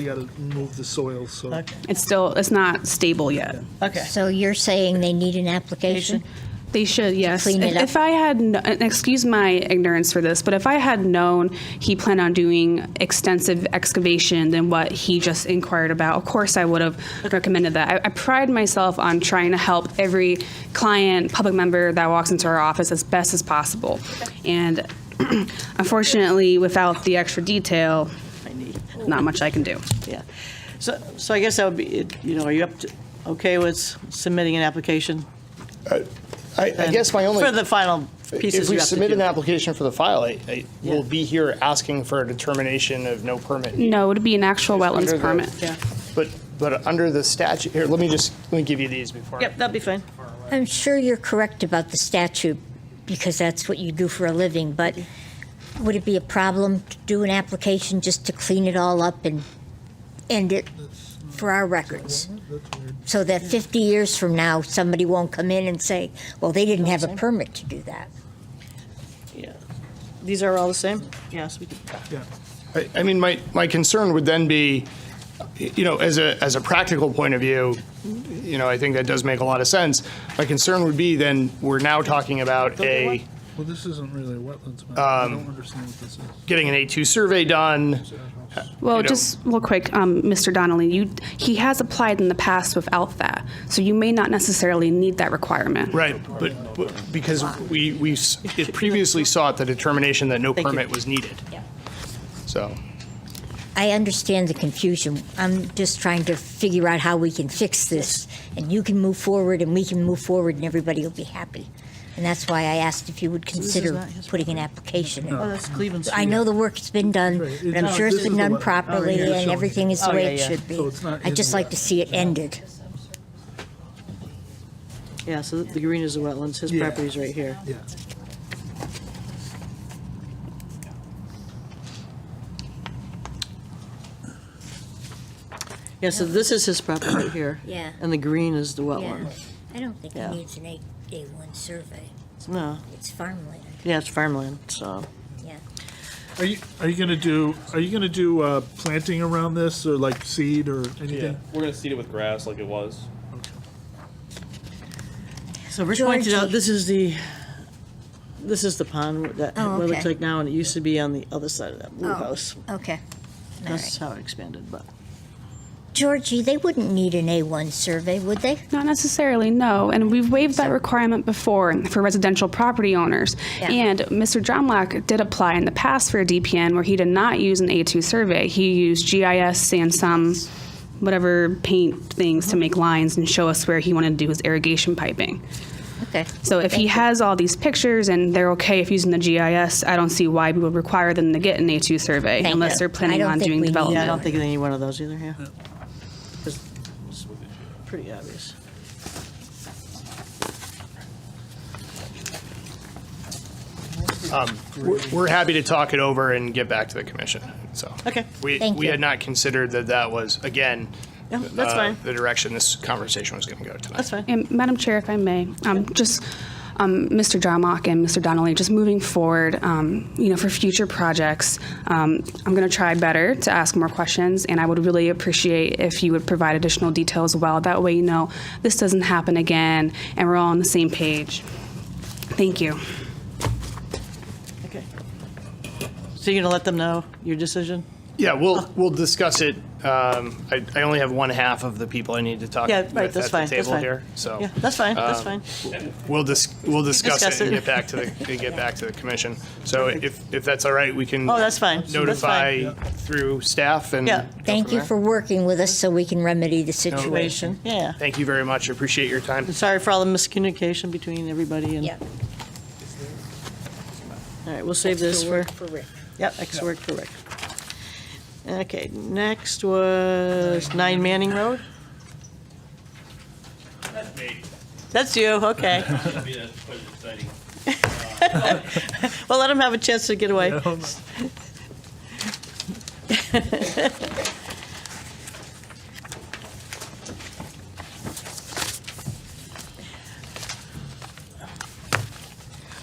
got to move the soil, so. It's not stable yet. Okay. So you're saying they need an application? They should, yes. clean it up? If I had, and excuse my ignorance for this, but if I had known he planned on doing extensive excavation than what he just inquired about, of course I would have recommended that. I pride myself on trying to help every client, public member that walks into our office as best as possible. And unfortunately, without the extra detail, not much I can do. Yeah. So I guess that would be, are you okay with submitting an application? I guess my only. For the final pieces If we you have to submit do. an application for the file, I Yeah. will be here asking for a determination of no permit. No, it would be an actual Under wetlands the- permit. Yeah. But under the statute, here, let me give you these before. Yep, that'd be fine. I'm sure you're correct about the statute, because that's what you do for a living, but would it be a problem to do an application just to clean it all up and end it for our records? So that 50 years from now, somebody won't come in and say, well, they didn't have a permit to do that. Yeah. These are all the same? Yes, we can. I mean, my concern would then be, as a practical point of view, I think that does make a lot of sense. My concern would be then we're now talking about Well, this isn't really a wetlands map. I don't understand what this is. getting an A2 survey done. Well, you know. just real quick, Mr. Donnelly, he has applied in the past without that, so you may not necessarily need that requirement. Right, but because we previously sought the determination that no Thank you. permit was needed. So, I understand the confusion. I'm just trying to figure out how we can fix this, and you can move forward, and we can move forward, and everybody will be happy. And that's why I asked if you would this is consider not his putting an application in. Oh, that's Cleveland Street. I know the work's been done, but I'm sure this it's is been the done one- properly, oh, yeah, and so- everything is the Oh, way yeah, it yeah. should be. So it's not I'd in just the like to see it ended. Yeah, so the green is the wetlands, his Yeah. property's right here. Yeah. Yeah, so this is his property right here. Yeah. And the green is the Yeah. wetland. I don't think Yeah. it needs an A1 survey. No, It's farmland, yeah, it's farmland, so. yeah. Are you gonna do planting around this or like seed or Yeah, anything? we're gonna seed it with grass like it was. So Rich pointed out, Georgie. this is the pond that, Oh, what it looks okay. like now, and it used to be on the other side of that blue Oh. house. Okay. All That's right. how it expanded, but. Georgie, they wouldn't need an A1 survey, would they? Not necessarily, no. And we've waived that requirement before for residential property owners. Yeah. And Mr. Drumlock did apply in the past for a DPN where he did not use an A2 survey. He used GIS and some whatever paint things to make lines and show us where he wanted to do his irrigation piping. Okay. So if he has all these pictures and they're okay if using the GIS, I don't see why we would require them to get an A2 survey Thank unless you. they're I planning don't on think doing we need development. Yeah, I don't think they need one of those either, yeah. It's pretty obvious. we're happy to talk it over and get back to the commission, so. Okay. Thank We you. had not considered that was, again, Yeah, that's fine, the direction this conversation was gonna go tonight. that's fine. And Madam Chair, if I may, Mr. Jarmock and Mr. Donnelly, just moving forward, for future projects, I'm going to try better to ask more questions, and I would really appreciate if you would provide additional detail as well. That way, this doesn't happen again, and we're all on the same page. Thank you. Okay. So you're going to let them know your decision? Yeah, we'll discuss it. I only have one half of the people I need to talk Yeah, with right, that's at fine, the that's table fine. here. So Yeah, that's fine, that's fine. we'll discuss Discuss it and it. get back to the commission. So if that's all right, we can Oh, that's fine. That's notify fine. through staff and Yeah. go Thank from you there. for working with us so we can remedy the situation. Yeah. Thank you very much. I appreciate your time. Sorry for all the miscommunication between everybody and, Yeah. all right, we'll save this for, For Rick. yep, extra work for Rick. Okay, next was 9 Manning Road. That's me. That's you, okay. I mean, that's quite exciting. Well, let him have a chance to get away.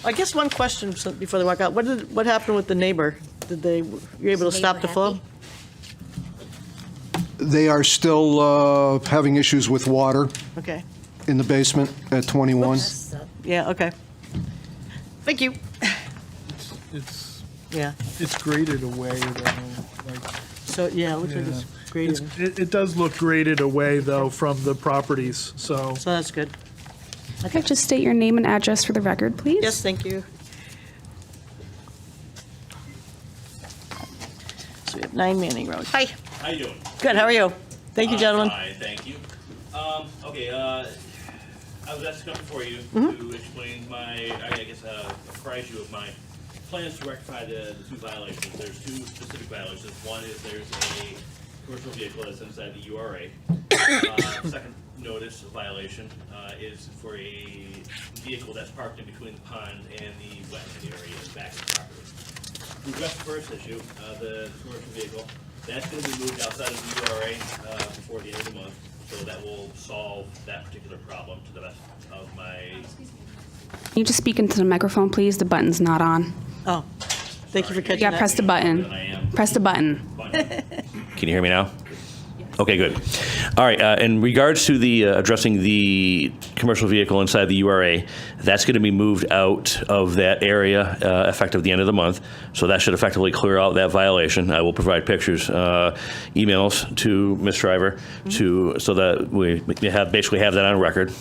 I guess one question before they walk out. What happened with the neighbor? You able to Is the stop the neighbor flow? happy? They are still having issues with water Okay, in the basement at 21. yeah, okay. Thank you. It's Yeah, graded away though. Like, so, yeah, it looks like it's graded, it does look graded away though from the properties. So so that's good. Okay, just state your name and address for the record, please. Yes, thank you. So we have 9 Manning Road. Hi. How you doing? Good, how are you? Thank you, gentlemen. Fine, thank you. Okay, I was asked to come before you Mm-hmm. to explain my, I guess, apprise you of my plans to rectify the 2 violations. There's 2 specific violations. One is there's a commercial vehicle that's inside the URA. Second notice of violation is for a vehicle that's parked in between the pond and the wetland area in the back of the property. To address the first issue, the commercial vehicle, that's going to be moved outside of the URA before the end of the month, so that will solve that particular problem to the best of my. Can you just speak into the microphone, please? The button's not on. Oh, thank you for catching Yeah, that. press the button. I am. Press the button. Can you hear me now? Okay, good. All right, in regards to the addressing the commercial vehicle inside the URA, that's going to be moved out of that area effective the end of the month. So that should effectively clear out that violation. I will provide pictures, emails to Ms. Shriver so that we basically have that on record.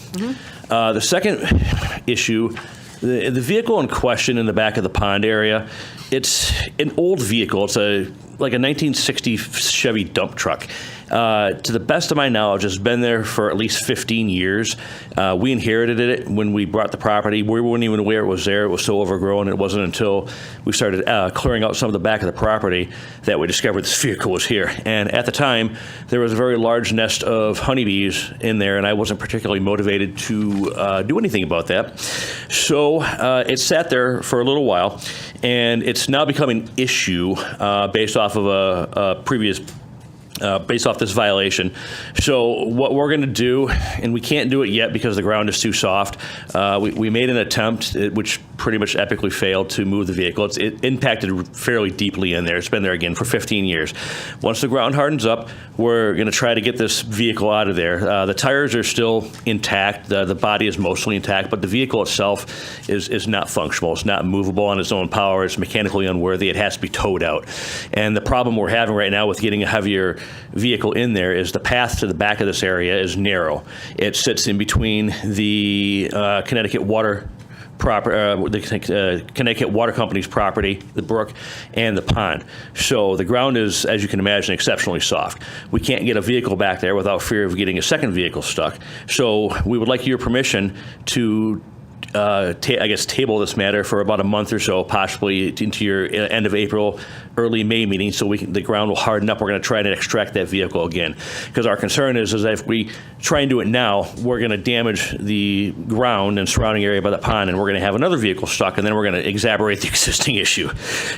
The second issue, the vehicle in question in the back of the pond area, it's an old vehicle. It's like a 1960 Chevy dump truck. To the best of my knowledge, it's been there for at least 15 years. We inherited it when we bought the property. We weren't even aware it was there. It was so overgrown. It wasn't until we started clearing out some of the back of the property that we discovered this vehicle was here. And at the time, there was a very large nest of honeybees in there, and I wasn't particularly motivated to do anything about that. So it sat there for a little while, and it's now become an issue based off of a previous based off this violation. So what we're going to do, and we can't do it yet because the ground is too soft, we made an attempt, which pretty much epically failed, to move the vehicle. It impacted fairly deeply in there. It's been there again for 15 years. Once the ground hardens up, we're going to try to get this vehicle out of there. The tires are still intact. The body is mostly intact, but the vehicle itself is not functional. It's not movable on its own power. It's mechanically unworthy. It has to be towed out. And the problem we're having right now with getting a heavier vehicle in there is the path to the back of this area is narrow. It sits in between the Connecticut Water Connecticut Water Company's property, the brook, and the pond. So the ground is, as you can imagine, exceptionally soft. We can't get a vehicle back there without fear of getting a second vehicle stuck. So we would like your permission to table this matter for about a month or so, possibly into your end of April, early May meeting, so the ground will harden up. We're going to try to extract that vehicle again, because our concern is that if we try and do it now, we're going to damage the ground and surrounding area by the pond, and we're going to have another vehicle stuck, and then we're going to exacerbate the existing issue.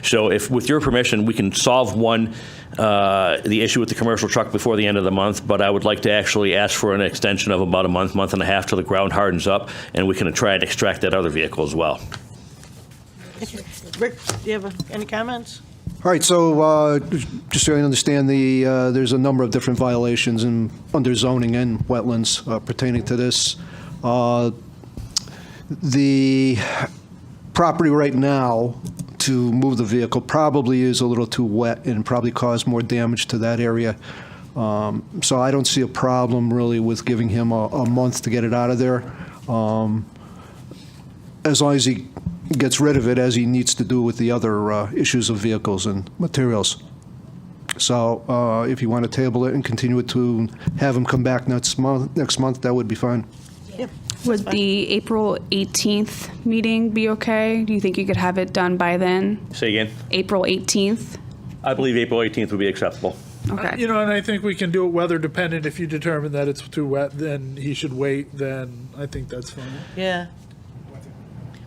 So if, with your permission, we can solve the issue with the commercial truck before the end of the month, but I would like to actually ask for an extension of about a month, month and a half till the ground hardens up, and we can try and extract that other vehicle as well. Rick, do you have any comments? All right, so just so I understand, there's a number of different violations under zoning and wetlands pertaining to this. The property right now to move the vehicle. Probably is a little too wet and probably cause more damage to that area. So I don't see a problem really with giving him a month to get it out of there. As long as he gets rid of it, as he needs to do with the other issues of vehicles and materials. So if you want to table it and continue it to have him come back next month, that would be fine. Yep. Would the April 18th meeting be okay? Do you think you could have it done by then? Say again? April 18th? I believe April 18th would be acceptable. Okay. You know, and I think we can do it weather dependent. If you determine that it's too wet, then he should wait, then I think that's fine. Yeah.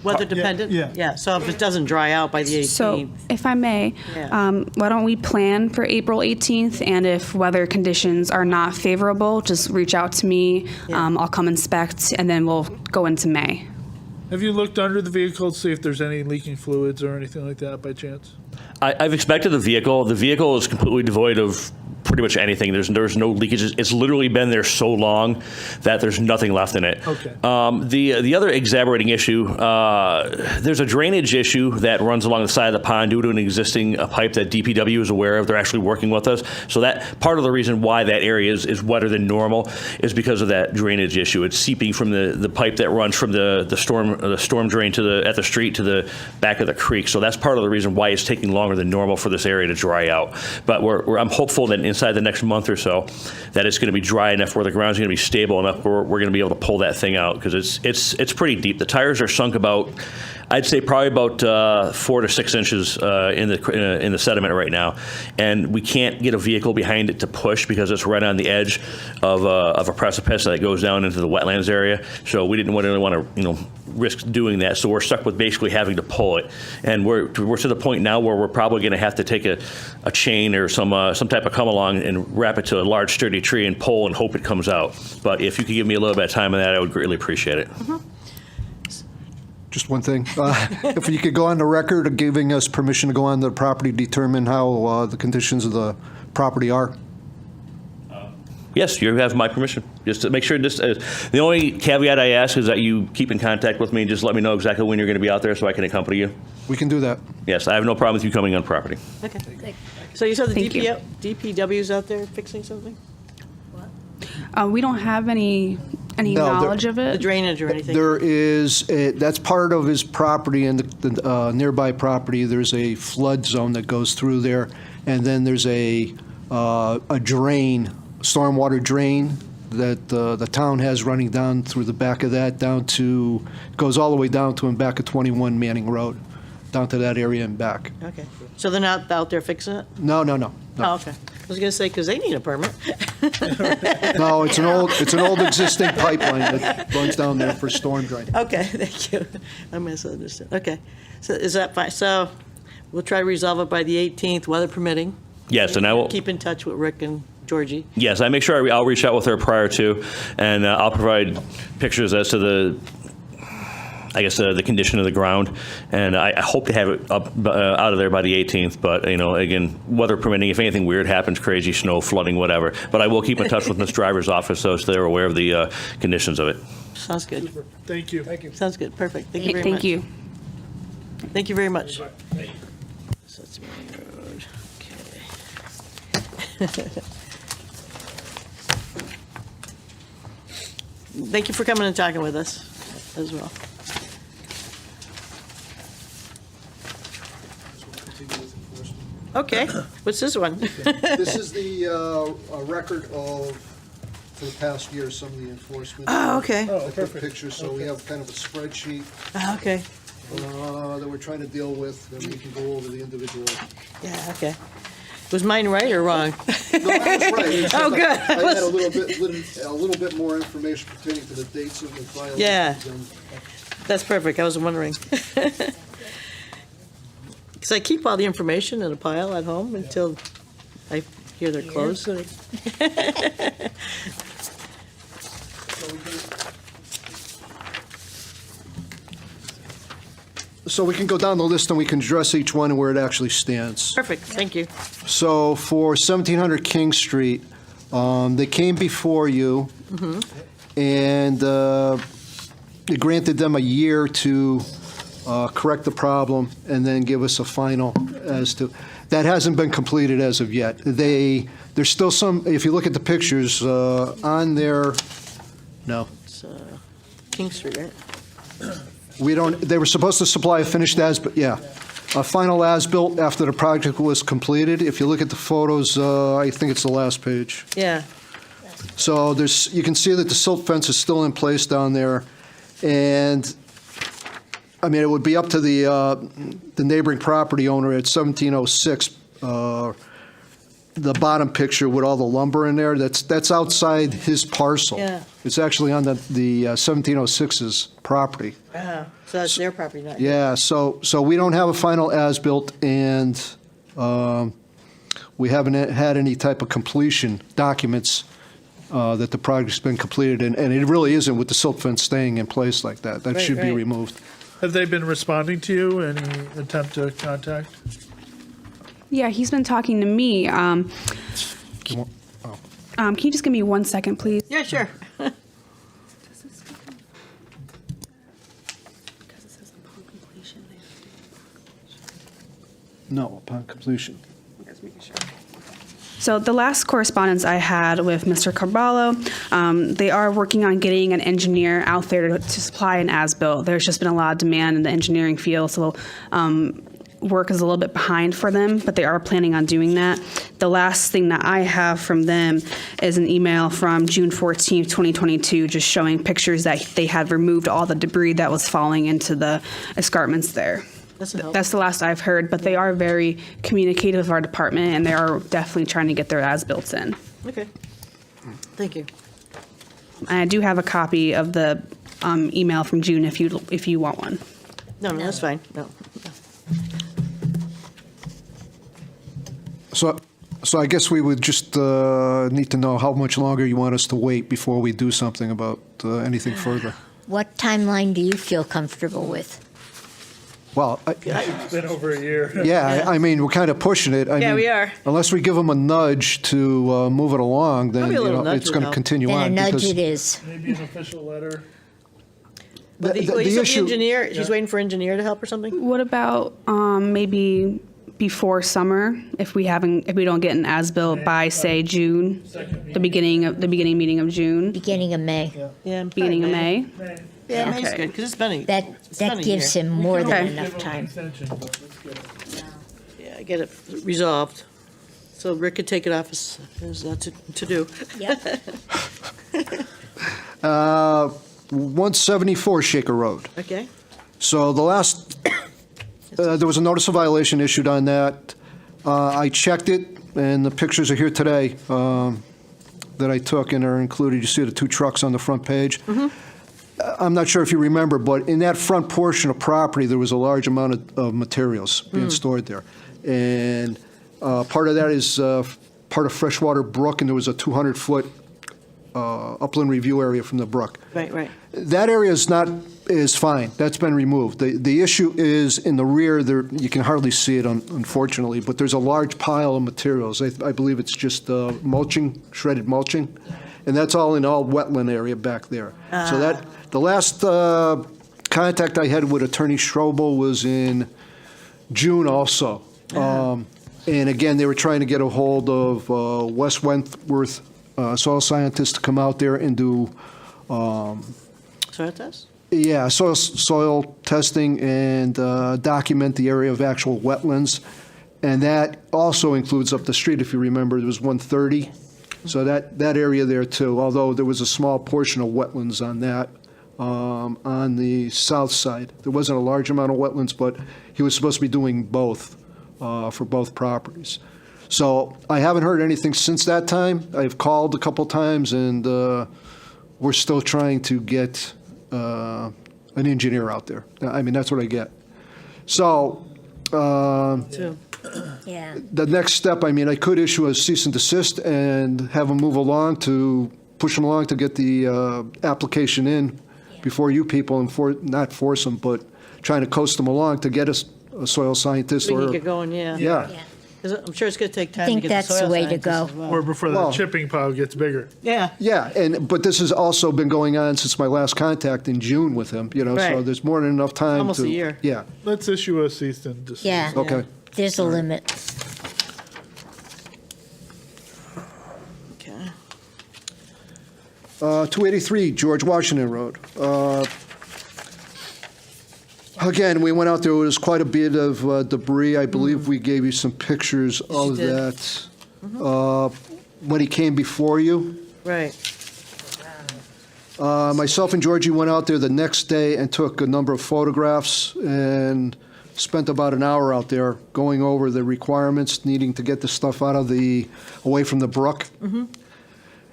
Weather dependent? yeah. So if it doesn't dry out by the 18th. So, if I may, Yeah. why don't we plan for April 18th? And if weather conditions are not favorable, just reach out to me. Yeah. I'll come inspect, and then we'll go into May. Have you looked under the vehicle to see if there's any leaking fluids or anything like that by chance? I've inspected the vehicle. The vehicle is completely devoid of pretty much anything. There's no leakages. It's literally been there so long that there's nothing left in it. Okay. The other exasperating issue, there's a drainage issue that runs along the side of the pond due to an existing pipe that DPW is aware of. They're actually working with us. So that part of the reason why that area is wetter than normal is because of that drainage issue. It's seeping from the pipe that runs from the storm drain at the street to the back of the creek. So that's part of the reason why it's taking longer than normal for this area to dry out. But I'm hopeful that inside the next month or so that it's going to be dry enough where the ground's going to be stable enough where we're going to be able to pull that thing out, because it's pretty deep. The tires are sunk about, I'd say probably about 4 to 6 inches in the sediment right now, and we can't get a vehicle behind it to push because it's right on the edge of a precipice that goes down into the wetlands area. So we didn't really want to risk doing that. So we're stuck with basically having to pull it, and we're to the point now where we're probably going to have to take a chain or some type of come along and wrap it to a large sturdy tree and pull and hope it comes out. But if you could give me a little bit of time on that, I would greatly appreciate it. Just one thing. If you could go on the record of giving us permission to go on the property, determine how the conditions of the property are. Yes, you have my permission. Just to make sure the only caveat I ask is that you keep in contact with me and just let me know exactly when you're going to be out there so I can accompany you. We can do that. Yes, I have no problem with you coming on property. Okay. So you said the Thank you. DPW's out there fixing something? We don't have any knowledge of The it. drainage or anything? There is, that's part of his property and the nearby property. There's a flood zone that goes through there, and then there's a drain, stormwater drain that the town has running down through the back of that, goes all the way down to and back of 21 Manning Road, down to that area and back. Okay. So they're not out there fixing it? No. Oh, okay. I was going to say, because they need a permit. No, it's an old existing pipeline that runs down there for storm drain. Okay, thank you. I misunderstood. Okay. So is that fine? So we'll try to resolve it by the 18th, weather permitting. Yes, and I will. Keep in touch with Rick and Georgie. Yes, I make sure I'll reach out with her prior to, and I'll provide pictures as to the condition of the ground, and I hope to have it up out of there by the 18th. But again, weather permitting, if anything weird happens, crazy snow, flooding, whatever. But I will keep in touch with Ms. Driver's office so they're aware of the conditions of it. Sounds good. Thank you. Sounds good. Perfect. Thank you very much. Thank you. Thank you very much. So that's Manning Road. Okay. Thank you for coming and talking with us as well. Okay, what's this one? This is the record of, for the past year, some of the enforcement. Oh, okay. I took pictures, so we have kind of a spreadsheet Okay, that we're trying to deal with, and we can go over the individual. yeah, okay. Was mine right or wrong? No, that was right. It's just Oh, good. I had a little bit more information pertaining to the dates of the violations. Yeah. and- That's perfect, I was wondering. Because I keep all the information in a pile at home until I hear they're closed. So we can go down the list and we can address each one and where it actually stands. Perfect, thank you. So for 1700 King Street, they came before you, and you granted them a year to correct the problem, and then give us a final as to, that hasn't been completed as of yet. There's still some, if you look at the pictures, on there, no, It's King Street, right? they were supposed to supply a finished as-built, yeah, a final as-built after the project was completed. If you look at the photos, I think it's the last page. Yeah. So you can see that the silt fence is still in place down there, and, I mean, it would be up to the neighboring property owner at 1706, the bottom picture with all the lumber in there, that's outside his parcel. Yeah. It's actually on the 1706's property. So that's their property, not yours. Yeah, so we don't have a final as-built, and we haven't had any type of completion documents that the project's been completed, and it really isn't with the silt fence staying in place like that. That Right, should be right. removed. Have they been responding to you? Any attempt to contact? Yeah, he's been talking to me. Can you just give me 1 second, please? Yeah, sure. No, upon completion. So the last correspondence I had with Mr. Carballo, they are working on getting an engineer out there to supply an as-built. There's just been a lot of demand in the engineering field, so work is a little bit behind for them, but they are planning on doing that. The last thing that I have from them is an email from June 14th, 2022, just showing pictures that they had removed all the debris that was falling into the escarpments there. That's the last I've heard, but they are very communicative with our department, and they are definitely trying to get their as-built in. Okay. Thank you. And I do have a copy of the email from June if you want one. No, that's fine. No. So I guess we would just need to know how much longer you want us to wait before we do something about anything further. What timeline do you feel comfortable with? Well, It's been over a year. yeah, I mean, we're kind of pushing it. I Yeah, mean, we are. Unless we give them a nudge to move it along, then Probably a little nudge it's would going to help. continue Then a on. nudge because it is. Maybe an official letter. Well, the you said issue- the engineer, she's waiting for engineer to help or something? What about maybe before summer, if we don't get an as-built by, say, June, the beginning meeting of June, Beginning of May. Yeah. beginning of May? Yeah, May's Okay. good, because it's been a. That it's been a gives year. him more than Okay. enough time. Extension, but let's get it. Yeah, get it resolved. So Rick could take it off as to do. Yep. 174 Shaker Road. Okay? So the last, there was a notice of violation issued on that. I checked it, and the pictures are here today that I took and are included. You see the two trucks on the front page. I'm not sure if you remember, but in that front portion of property, there was a large amount of materials being stored there. And part of that is part of Freshwater Brook, and there was a 200-foot upland review area from the brook. Right. That area is fine. That's been removed. The issue is in the rear. There, you can hardly see it, unfortunately, but there's a large pile of materials. I believe it's just mulching, shredded mulching, and that's all in all wetland area back there. So the last contact I had with Attorney Strobel was in June also. And again, they were trying to get a hold of Wes Wentworth, soil scientist, to come out there and do Soil test? yeah, soil testing and document the area of actual wetlands. And that also includes up the street, if you remember, there was 130. So that area there too, although there was a small portion of wetlands on that, on the south side. There wasn't a large amount of wetlands, but he was supposed to be doing both for both properties. So I haven't heard anything since that time. I've called a couple times, and we're still trying to get an engineer out there. I mean, that's what I get. So Too. Yeah. the next step, I mean, I could issue a cease and desist and have them move along to, push them along to get the application in before you people, and not force them, but trying to coast them along to get a soil scientist We or. can get going, yeah. Yeah. Yeah. Because I'm sure it's going to take time to think get that's the the soil way to scientists go. as well. Or before Well- the chipping pile gets bigger. Yeah, Yeah, but this has also been going on since my last contact in June with him, so Right. there's more than enough time to. Almost a year. Yeah, Let's issue a cease and desist. Yeah. okay. There's a limit. okay. 283 George Washington Road. Again, we went out there, there was quite a bit of debris. I believe we gave you some pictures of did. that when he came before you. Right. Myself and Georgie went out there the next day and took a number of photographs and spent about an hour out there going over the requirements, needing to get the stuff away from the brook.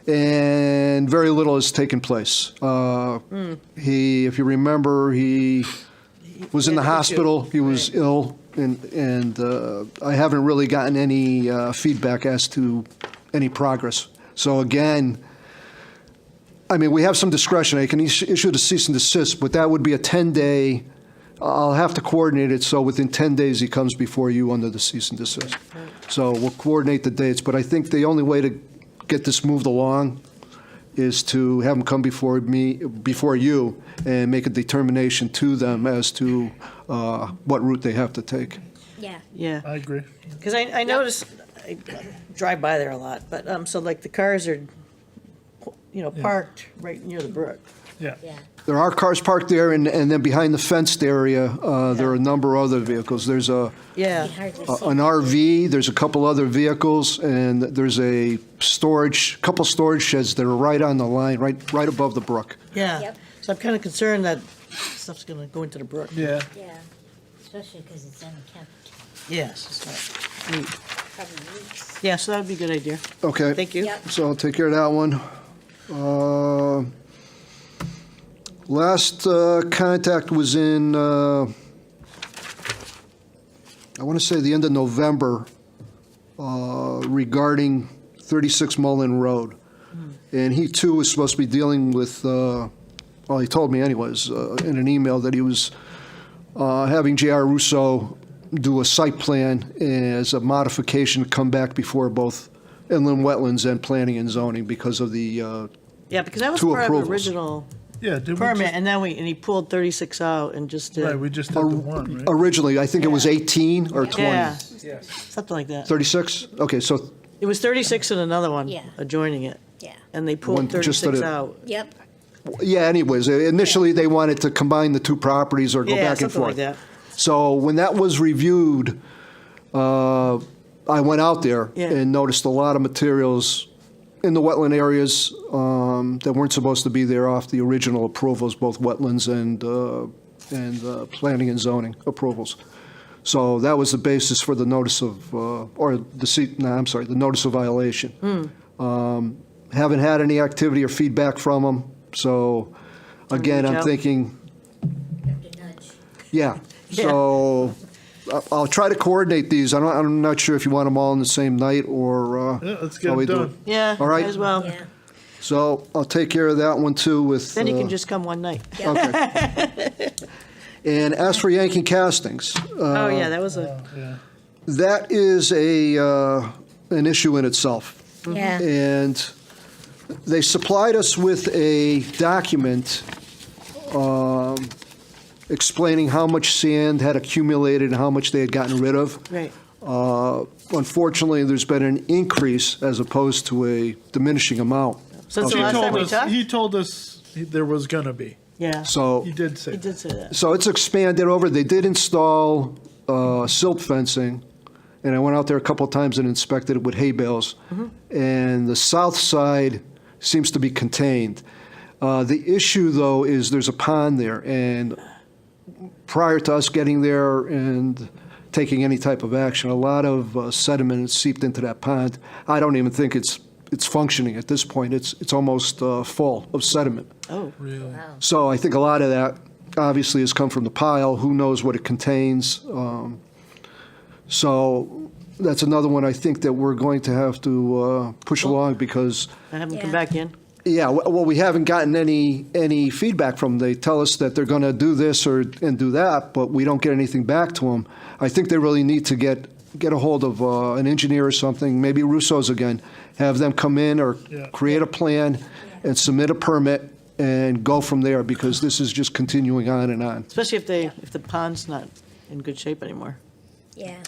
And very little has taken place. If you remember, he was in the had an issue. hospital. He was Right. ill, and I haven't really gotten any feedback as to any progress. So again, I mean, we have some discretion. I can issue the cease and desist, but that would be a 10-day. I'll have to coordinate it so within 10 days he comes before you under the cease and desist. So we'll coordinate the dates, but I think the only way to get this moved along is to have him come before you, and make a determination to them as to what route they have to take. Yeah. Yeah. I agree. Because I noticed, I drive by there a lot, but, so like the cars are, parked right near the brook. Yeah. Yeah. There are cars parked there, and then behind the fenced area, there are a number of other vehicles. There's Yeah. an RV, there's a couple other vehicles, and there's a couple storage sheds that are right on the line, right above the brook. Yeah. Yep. So I'm kind of concerned that stuff's going to go into the brook. Yeah. Yeah. Especially because it's unkempt. Yes. It's not neat. Probably weeks. Yeah, so that would be a good idea. Okay. Thank you. Yep. So I'll take care of that one. Last contact was in, I want to say the end of November, regarding 36 Mullen Road. And he too was supposed to be dealing with, well, he told me anyways, in an email that he was having J.R. Russo do a site plan as a modification to come back before both inland wetlands and planning and zoning because of the, Yeah, because that was Two part of approvals. the original Yeah, did we permit, just, and then he pulled 36 out and just did. right, we just did the one, right? originally, I think it was 18 or 20. Yeah, something like that. 36? Okay, so It was 36 and another one Yeah. adjoining it, Yeah. and they One pulled just 36 did it. out. Yep. yeah, anyways, initially they wanted to combine the two properties or go Yeah, back and something like forth. that. So when that was reviewed, I went out there Yeah. and noticed a lot of materials in the wetland areas that weren't supposed to be there off the original approvals, both wetlands and planning and zoning approvals. So that was the basis for the notice of, the notice of violation. Haven't had any activity or feedback from them, so again, reach I'm out. thinking, Have to nudge. yeah, so I'll try to coordinate these. I'm not sure if you want them all on the same night or. Yeah, let's how get we it do done. Yeah, All right. might as well. Yeah. So I'll take care of that one too with. Then he can just come one night. Okay. And as for Yankee Castings, Oh, yeah, that was a, Yeah. that is an issue in itself. Yeah. And they supplied us with a document explaining how much sand had accumulated and how much they had gotten rid of. right. Unfortunately, there's been an increase as opposed to a diminishing amount. Since the He last time told we us, talked? he told us there was gonna be. Yeah, So, He did say he that. did say that. so it's expanded over. They did install silt fencing, and I went out there a couple of times and inspected it with hay bales. And the south side seems to be contained. The issue, though, is there's a pond there, and prior to us getting there and taking any type of action, a lot of sediment has seeped into that pond. I don't even think it's functioning at this point. It's almost full of sediment. Oh, Really? So I think a lot of that obviously has come from the pile. Who knows what it contains? So that's another one I think that we're going to have to push along because, I haven't come Yeah. back in. yeah, well, we haven't gotten any feedback from them. They tell us that they're going to do this and do that, but we don't get anything back to them. I think they really need to get get a hold of an engineer or something, maybe Russo's again, have them come in or Yeah. create a plan and submit a permit and go from there, because this is just continuing on and on. Especially if the pond's not in good shape anymore. Yeah.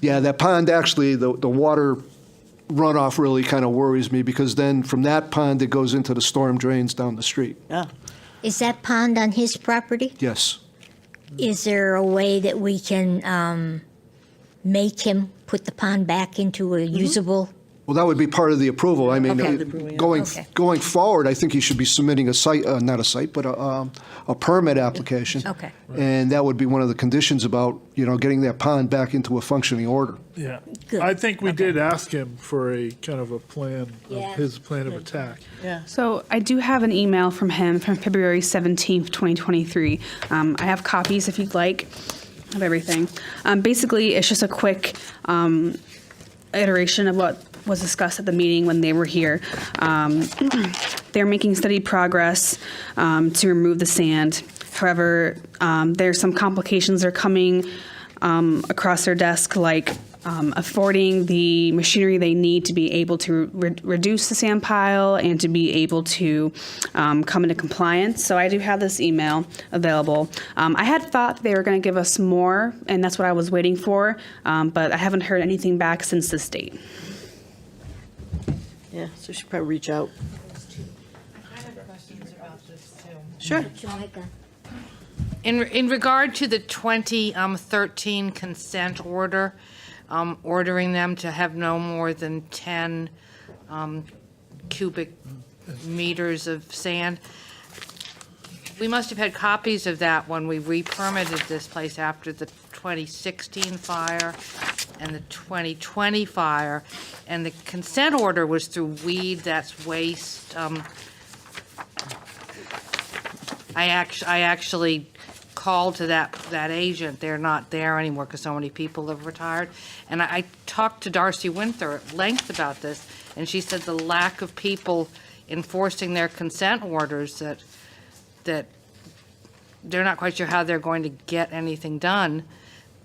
Yeah, that pond, actually, the water runoff really kind of worries me, because then from that pond, it goes into the storm drains down the street. Yeah. Is that pond on his property? Yes. Is there a way that we can make him put the pond back into a usable? Well, that would be part of the approval. I mean, Okay. Okay. going forward, I think he should be submitting a site, not a site, but a permit application. Okay. And that would be one of the conditions about, getting that pond back into a functioning order. Yeah. Good. I think we Okay. did ask him for a kind of a plan, Yeah. of his plan of attack. Yeah. So I do have an email from him from February 17th, 2023. I have copies if you'd like of everything. Basically, it's just a quick iteration of what was discussed at the meeting when they were here. They're making steady progress to remove the sand. However, there's some complications that are coming across their desk, like affording the machinery they need to be able to reduce the sand pile and to be able to come into compliance. So I do have this email available. I had thought they were going to give us more, and that's what I was waiting for, but I haven't heard anything back since this date. Yeah, so we should probably reach out. I have questions about this too. Sure. In regard to the 2013 consent order, ordering them to have no more than 10 cubic meters of sand, we must have had copies of that when we re-permitted this place after the 2016 fire and the 2020 fire, and the consent order was through weed, that's waste. I actually called to that agent. They're not there anymore because so many people have retired. And I talked to Darcy Winther at length about this, and she said the lack of people enforcing their consent orders, that they're not quite sure how they're going to get anything done,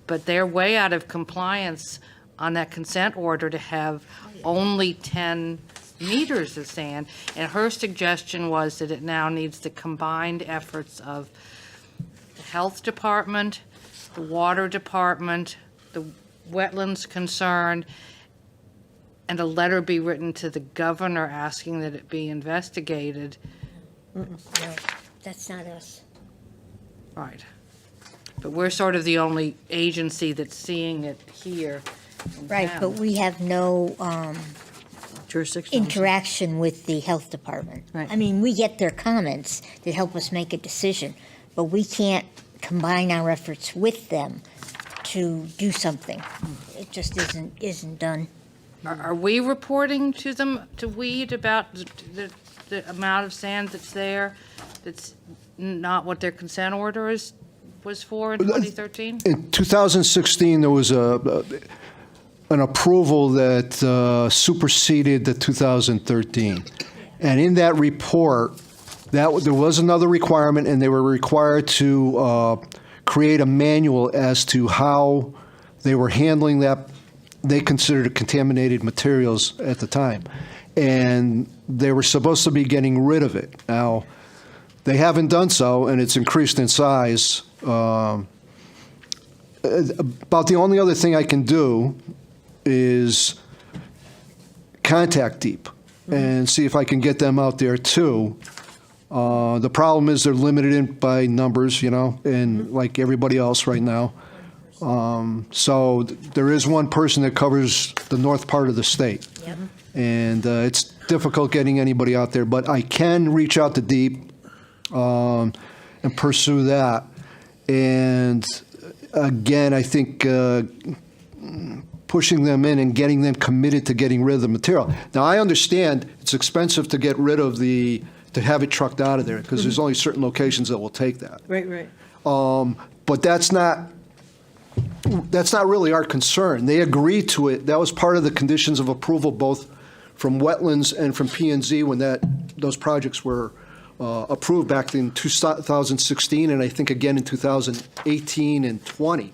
but they're way out of compliance on that consent order to have only 10 meters of sand. And her suggestion was that it now needs the combined efforts of the health department, the water department, the wetlands concern, and a letter be written to the governor asking that it be investigated. No, that's not us. Right. But we're sort of the only agency that's seeing it here in Right, town. but we have no Jurisdiction. interaction with the health department. Right. I mean, we get their comments that help us make a decision, but we can't combine our efforts with them to do something. It just isn't done. Are we reporting to them, to Weed, about the amount of sand that's there, that's not what their consent order was for in 2013? In 2016, there was an approval that superseded the 2013. And in that report, there was another requirement, and they were required to create a manual as to how they were handling that. They considered it contaminated materials at the time. And they were supposed to be getting rid of it. Now, they haven't done so, and it's increased in size. About the only other thing I can do is contact Deep and see if I can get them out there too. The problem is they're limited in by numbers, and like everybody else right now. So there is one person that covers the north part of the state. Yep. And it's difficult getting anybody out there, but I can reach out to Deep and pursue that. And again, I think pushing them in and getting them committed to getting rid of the material. Now, I understand it's expensive to get rid of to have it trucked out of there, because there's only certain locations that will take that. Right. But that's not really our concern. They agreed to it. That was part of the conditions of approval, both from Wetlands and from P&Z when those projects were approved back in 2016, and I think again in 2018 and 20.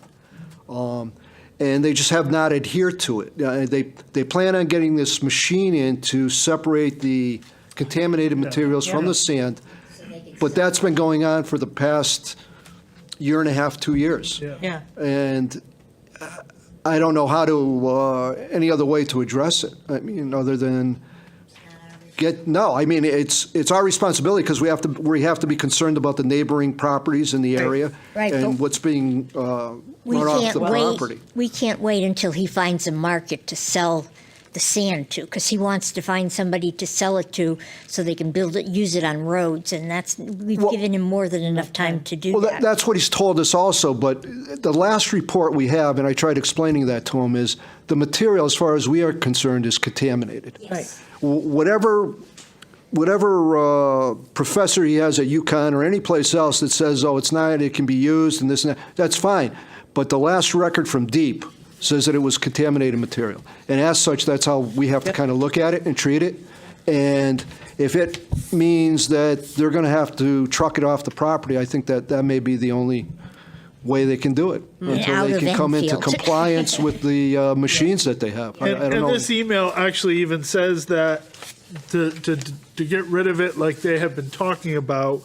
and they just have not adhered to it. They plan on getting this machine in to separate the contaminated materials from the sand, but that's been going on for the past year and a half, 2 years. Yeah. And I don't know how to, any other way to address it. I mean, other than it's our responsibility because we have to be concerned about the neighboring properties in the area Right, and but what's being we run off can't the wait. property. We can't wait until he finds a market to sell the sand to, because he wants to find somebody to sell it to so they can build it, use it on roads, and we've Well- given him more than enough time to do Well, that. that's what he's told us also, but the last report we have, and I tried explaining that to him, is the material, as far as we are concerned, is contaminated. Right. Whatever professor he has at UConn or any place else that says, oh, it's not, it can be used and this and that, that's fine. But the last record from DEEP says that it was contaminated material. And as such, that's how we have to kind of look at it and treat it. And if it means that they're going to have to truck it off the property, I think that may be the only way they can do it until Out they of can come into Enfield. compliance with the machines that they have. I don't And know. this email actually even says that to get rid of it like they have been talking about,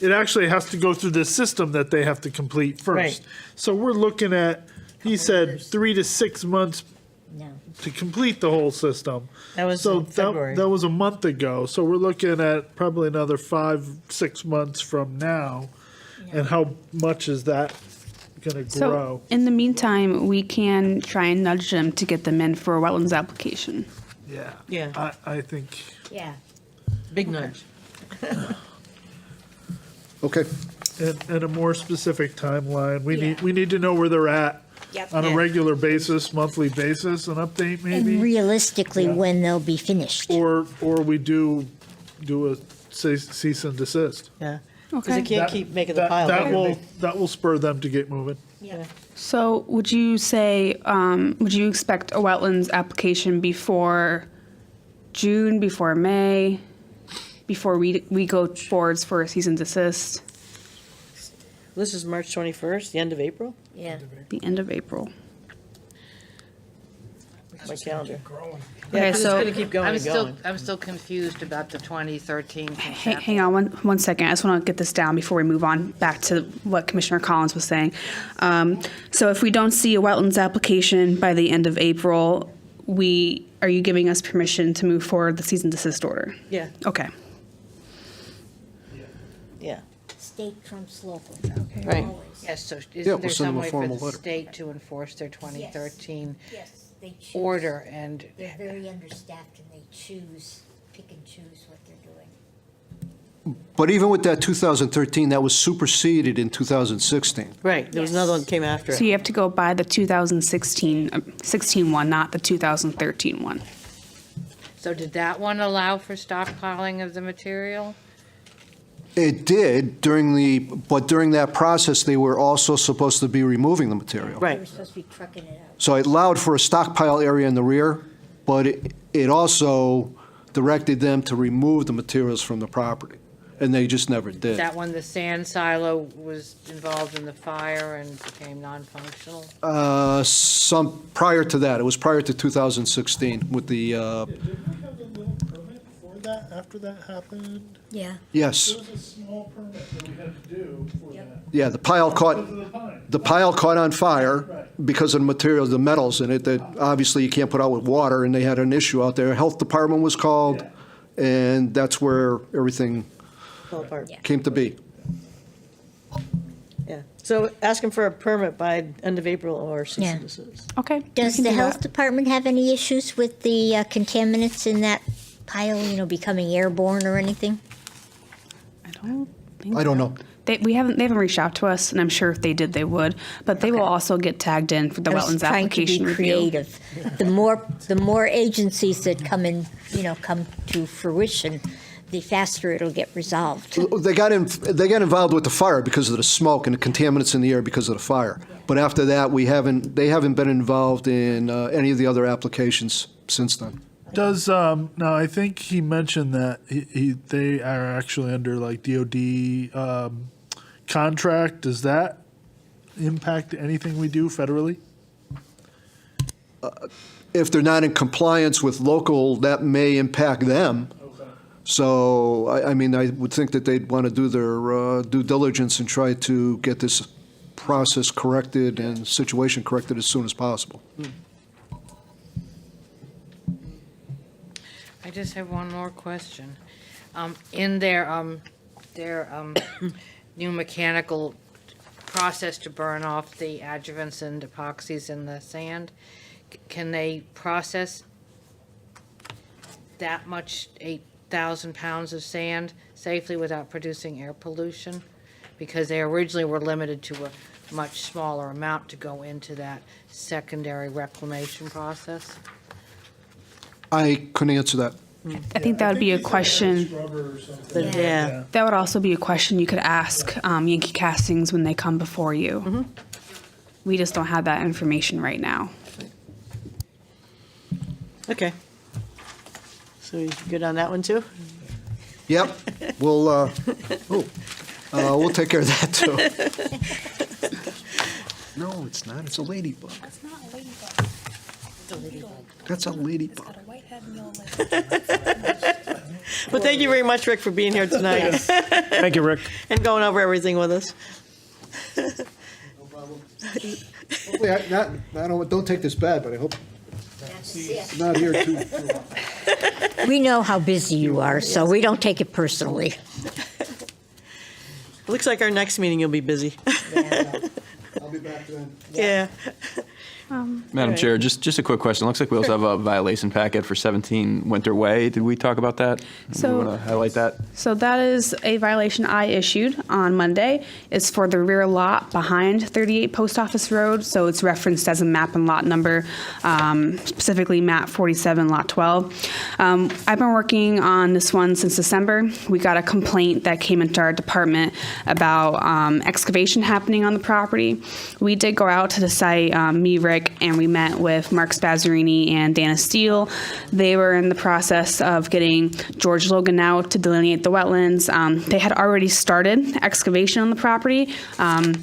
it actually has to go through this system that they have to complete first. Right. So we're looking at, he said, 3 to 6 months No. to complete the whole system. That was So in February. that was a month ago. So we're looking at probably another 5-6 months from now. And how much is that going to grow? So in the meantime, we can try and nudge them to get them in for a wetlands application. Yeah. Yeah. I think, Yeah. Big nudge. Okay. and a more specific timeline. We need to know where they're at Yep. on a Yeah. regular basis, monthly basis, an update And maybe? realistically, when they'll be finished. Or we do a cease and desist. Yeah. Because Okay. they can't keep making the pile That bigger. will spur them to get moving. So would you say, would you expect a wetlands application before June, before May, before we go forwards for a cease and desist, This is March 21st, the end of April, Yeah. the end of April? my calendar. Okay, Yeah, 'cause it's so- going to keep going and going. I'm still confused about the 2013 Hang, consent. hang on one second. I just want to get this down before we move on back to what Commissioner Collins was saying. So if we don't see a wetlands application by the end of April, are you giving us permission to move forward the cease and desist order? Yeah, Okay. yeah, State trumps local. right. Yes, so we'll isn't there send them some a way for formal the letter. state to enforce their 2013 Yes, they choose. order? And They're very understaffed and they pick and choose what they're doing. But even with that 2013, that was superseded in 2016. Right, there was another one that came after So it. you have to go by the 2016 one, not the 2013 one. so did that one allow for stockpiling of the material? It did but during that process, they were also supposed to be removing the material. They were Right, supposed to be trucking it out. So it allowed for a stockpile area in the rear, but it also directed them to remove the materials from the property, and they just never did. That when the sand silo was involved in the fire and became non-functional? Prior to that, it was prior to 2016 with the, Did we have a little permit for that after that happened? Yeah. yes, There was a small permit that we had to do for that. yeah, the pile caught, Because of the pine. the pile caught on fire Right. because of the materials, the metals in it that obviously you can't put out with water, and they had an issue out there. Health Department was called, and that's where everything fell apart, came to be. yeah. So asking for a permit by end of April or cease and Yeah. desist. Okay. Does we the can do health that. department have any issues with the contaminants in that pile, becoming airborne or anything? I don't know. They haven't reached out to us, and I'm sure if they did, they would. But they will also get tagged in for the I was wetlands trying to be application review. creative. The more agencies that come to fruition, the faster it'll get resolved. They got involved with the fire because of the smoke and the contaminants in the air because of the fire. But after that, they haven't been involved in any of the other applications since then. Does, now, I think he mentioned that they are actually under like DOD contract. Does that impact anything we do federally? if they're not in compliance with local, that may impact them. So, I mean, I would think that they'd want to do their due diligence and try to get this process corrected and situation corrected as soon as possible. I just have one more question. In their new mechanical process to burn off the adjuvants and epoxies in the sand, can they process that much 8,000 pounds of sand safely without producing air pollution? Because they originally were limited to a much smaller amount to go into that secondary reclamation process. I couldn't answer that. I think that would be a question. But yeah, That would also be a question you could ask Yankee Castings when they come before you. We just don't have that information right now. okay. So you good on that one too? Yep, we'll take care of that, too. No, it's not, it's a ladybug. That's not a ladybug. That's a ladybug. Got a white head and yellow legs. Well, thank you very much, Rick, for being here tonight Thank you, Rick. and going over everything with us. Hopefully, don't take this bad, but I hope not here too long. We know how busy you are, so we don't take it personally. Looks like our next meeting you'll be busy. I'll be back then. Yeah. Madam Chair, just a quick question. Looks like we also have a violation packet for 17 Winter Way. Did we talk about that? So- Do you want to highlight that? So that is a violation I issued on Monday. It's for the rear lot behind 38 Post Office Road. So it's referenced as a map and lot number, specifically map 47, lot 12. I've been working on this one since December. We got a complaint that came into our department about excavation happening on the property. We did go out to the site, me, Rick, and we met with Mark Spazzarini and Dana Steele. They were in the process of getting George Logan out to delineate the wetlands. They had already started excavation on the property, and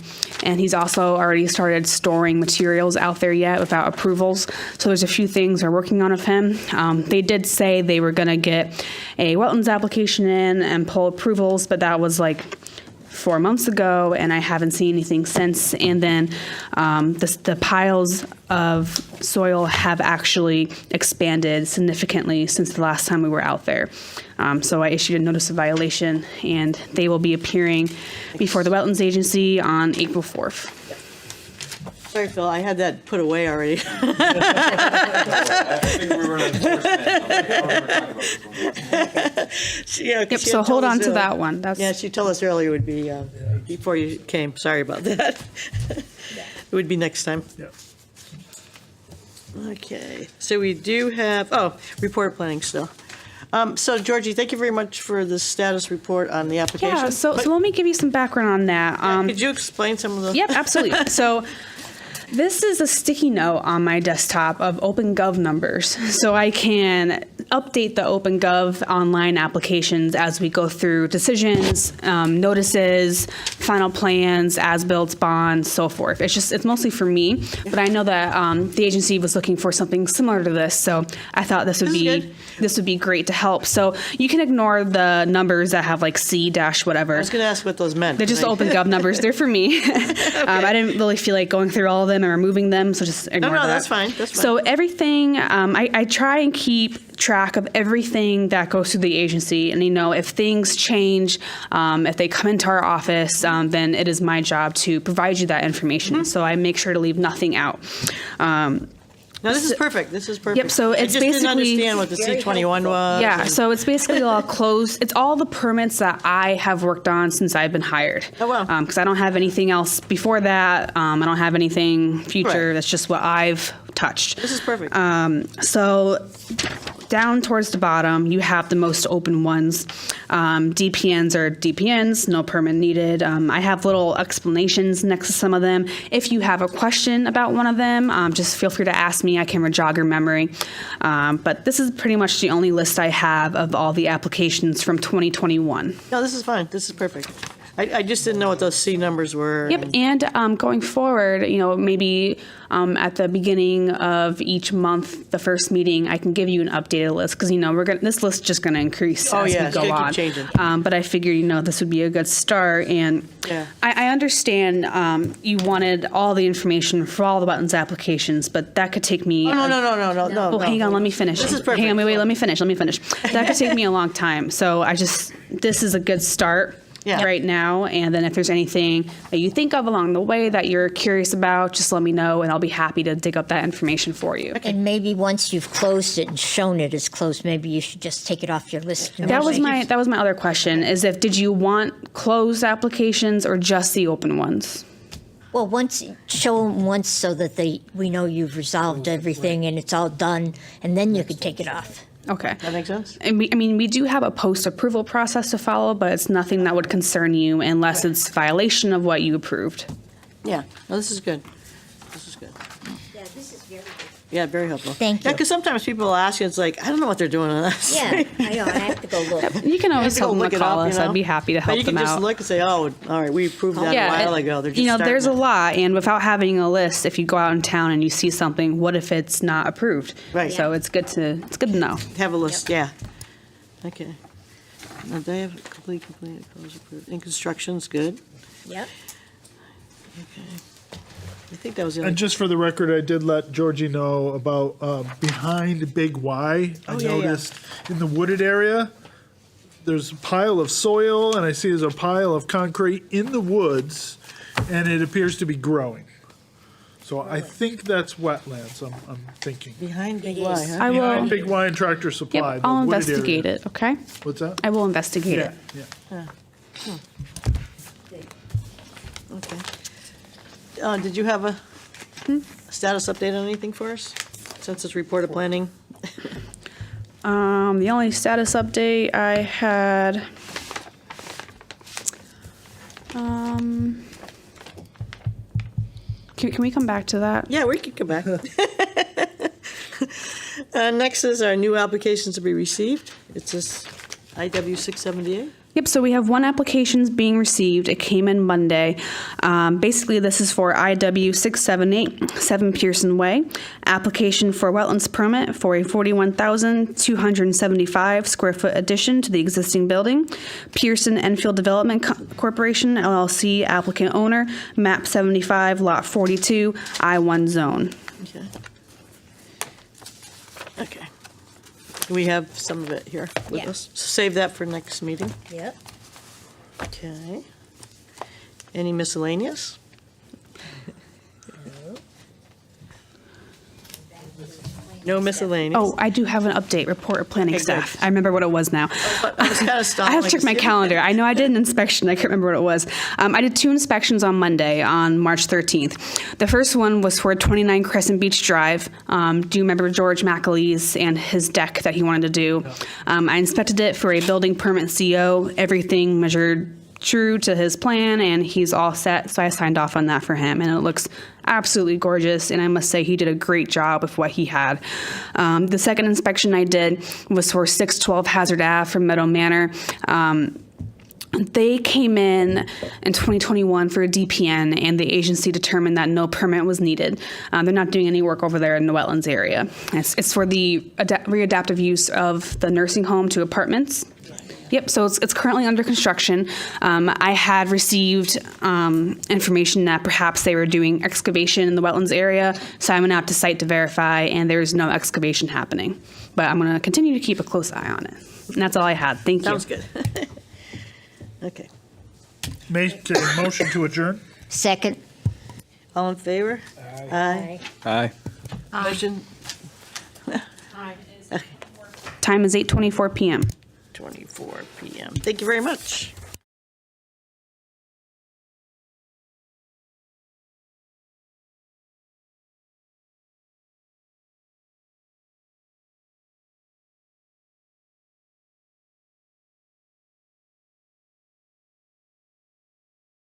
he's also already started storing materials out there yet without approvals. So there's a few things they're working on of him. They did say they were going to get a wetlands application in and pull approvals, but that was like 4 months ago, and I haven't seen anything since. And then the piles of soil have actually expanded significantly since the last time we were out there. So I issued a notice of violation, and they will be appearing before the Wetlands Agency on April 4th. Sorry, Phil, I had that put away already. Yeah, 'cause Yep, she so had hold told us on to earlier- that one. That's Yeah, she told us earlier it would be before you came. Sorry about that. It would be next time. Yep. Okay, so we do have, report planning still. So Georgie, thank you very much for the status report on the application. Yeah, so let me give you some background on that. Could you explain some of the? Yep, absolutely. So this is a sticky note on my desktop of OpenGov numbers. So I can update the OpenGov online applications as we go through decisions, notices, final plans, as-built bonds, so forth. It's mostly for me, but I know that the agency was looking for something similar to this, so I thought this would be great to help. So you can ignore the numbers that have like C-whatever. I was going to ask what those meant. They're just OpenGov numbers. They're for me. I didn't really feel like going through all of them and removing them, so just ignore that. No, that's fine. That's fine. So everything, I try and keep track of everything that goes through the agency. And, if things change, if they come into our office, then it is my job to provide you that information. So I make sure to leave nothing out. No, this is perfect. This is perfect. Yep, so it's I just didn't basically- understand what the C21 was. Yeah, and- so it's basically all closed. It's all the permits that I have worked on since I've been hired. Oh, wow. Because I don't have anything else before that. I don't have anything future. Right. That's just what I've touched. This is perfect. So down towards the bottom, you have the most open ones. DPNs are DPNs, no permit needed. I have little explanations next to some of them. If you have a question about one of them, just feel free to ask me. I can jog your memory. But this is pretty much the only list I have of all the applications from 2021. No, this is fine. This is perfect. I just didn't know what those C numbers were. Yep, and going forward, maybe at the beginning of each month, the first meeting, I can give you an updated list because this list is just going to increase Oh, as yeah, we it's go gonna on. keep changing. But I figured this would be a good start, and Yeah. I understand you wanted all the information for all the wetlands applications, but that could take me. Oh, no. Well, hang on, let me finish. This is perfect. Hang on, wait, let me finish. That could take me a long time. So this is a good start Yeah. right now. And then if there's anything that you think of along the way that you're curious about, just let me know and I'll be happy to dig up that information for you. And maybe once you've closed it and shown it as closed, maybe you should just take it off your list. That was my other question did you want closed applications or just the open ones? Well, show them once so that we know you've resolved everything and it's all done, and then you could take it off. Okay. That makes sense? And we do have a post-approval process to follow, but it's nothing that would concern you unless it's violation of what you approved. Yeah, no, this is good. This is good. Yeah, this is very good. Yeah, very helpful. Thank Yeah, you. because sometimes people ask you, it's like, I don't know what they're doing on this. Yeah, I know, I have to go look. You can You have always to go help them look it call up, us. I'd be happy to But help you them can just out. look and say, oh, all right, we approved that a while ago. They're just there's a starting it. lot, and without having a list, if you go out in town and you see something, what if it's not approved? Right. So it's good to know. Have a list, yeah. Okay. Now, they have complete, close approved. And construction's good. Yep. I think that was the only. And just for the record, I did let Georgie know about behind Big Y. I Oh, yeah, yeah. noticed in the wooded area, there's a pile of soil, and I see there's a pile of concrete in the woods, and it appears to be growing. So I think that's wetlands, I'm thinking. Behind Big It Y, is. huh? I will. Behind Big Y and Tractor Supply. Yep, the I'll wooded investigate area. it. Okay. What's that? I will investigate it. Yeah. Okay. Did you have a status update on anything for us? Since it's reported planning? The only status update I had. Can we come back to that? Yeah, we could come back. Next is our new applications to be received. It's this IW 678. Yep, so we have one application being received. It came in Monday. Basically, this is for IW 678, 7 Pearson Way. Application for wetlands permit for a 41,275 square foot addition to the existing building. Pearson Enfield Development Corporation, LLC, applicant owner, map 75, lot 42, I-1 zone. Okay. Okay. We have some of it here with Yeah. us. So save that for next meeting. Yep. Okay. Any miscellaneous? No miscellaneous. Oh, I do have an update report of planning Okay, good. staff. I remember what it was now. I was kind of I stalling. have to check my calendar. I know I did an inspection. I can't remember what it was. I did 2 inspections on Monday, on March 13th. The first one was for 29 Crescent Beach Drive. Do you remember George McAleese and his deck that he wanted to do? I inspected it for a building permit CO. Everything measured true to his plan, and he's all set. So I signed off on that for him, and it looks absolutely gorgeous. And I must say, he did a great job with what he had. The second inspection I did was for 612 Hazard Ave from Meadow Manor. They came in 2021 for a DPN, and the agency determined that no permit was needed. They're not doing any work over there in the wetlands area. It's for the readaptive use of the nursing home to apartments. Yep, so it's currently under construction. I had received information that perhaps they were doing excavation in the wetlands area, so I went out to site to verify, and there's no excavation happening. But I'm going to continue to keep a close eye on it. And that's all I had. Thank you. Sounds good. Okay. Make a motion to adjourn? Second. All in favor? Aye. Aye. Motion Time is 8:24 p.m. 24 PM. Thank you very much.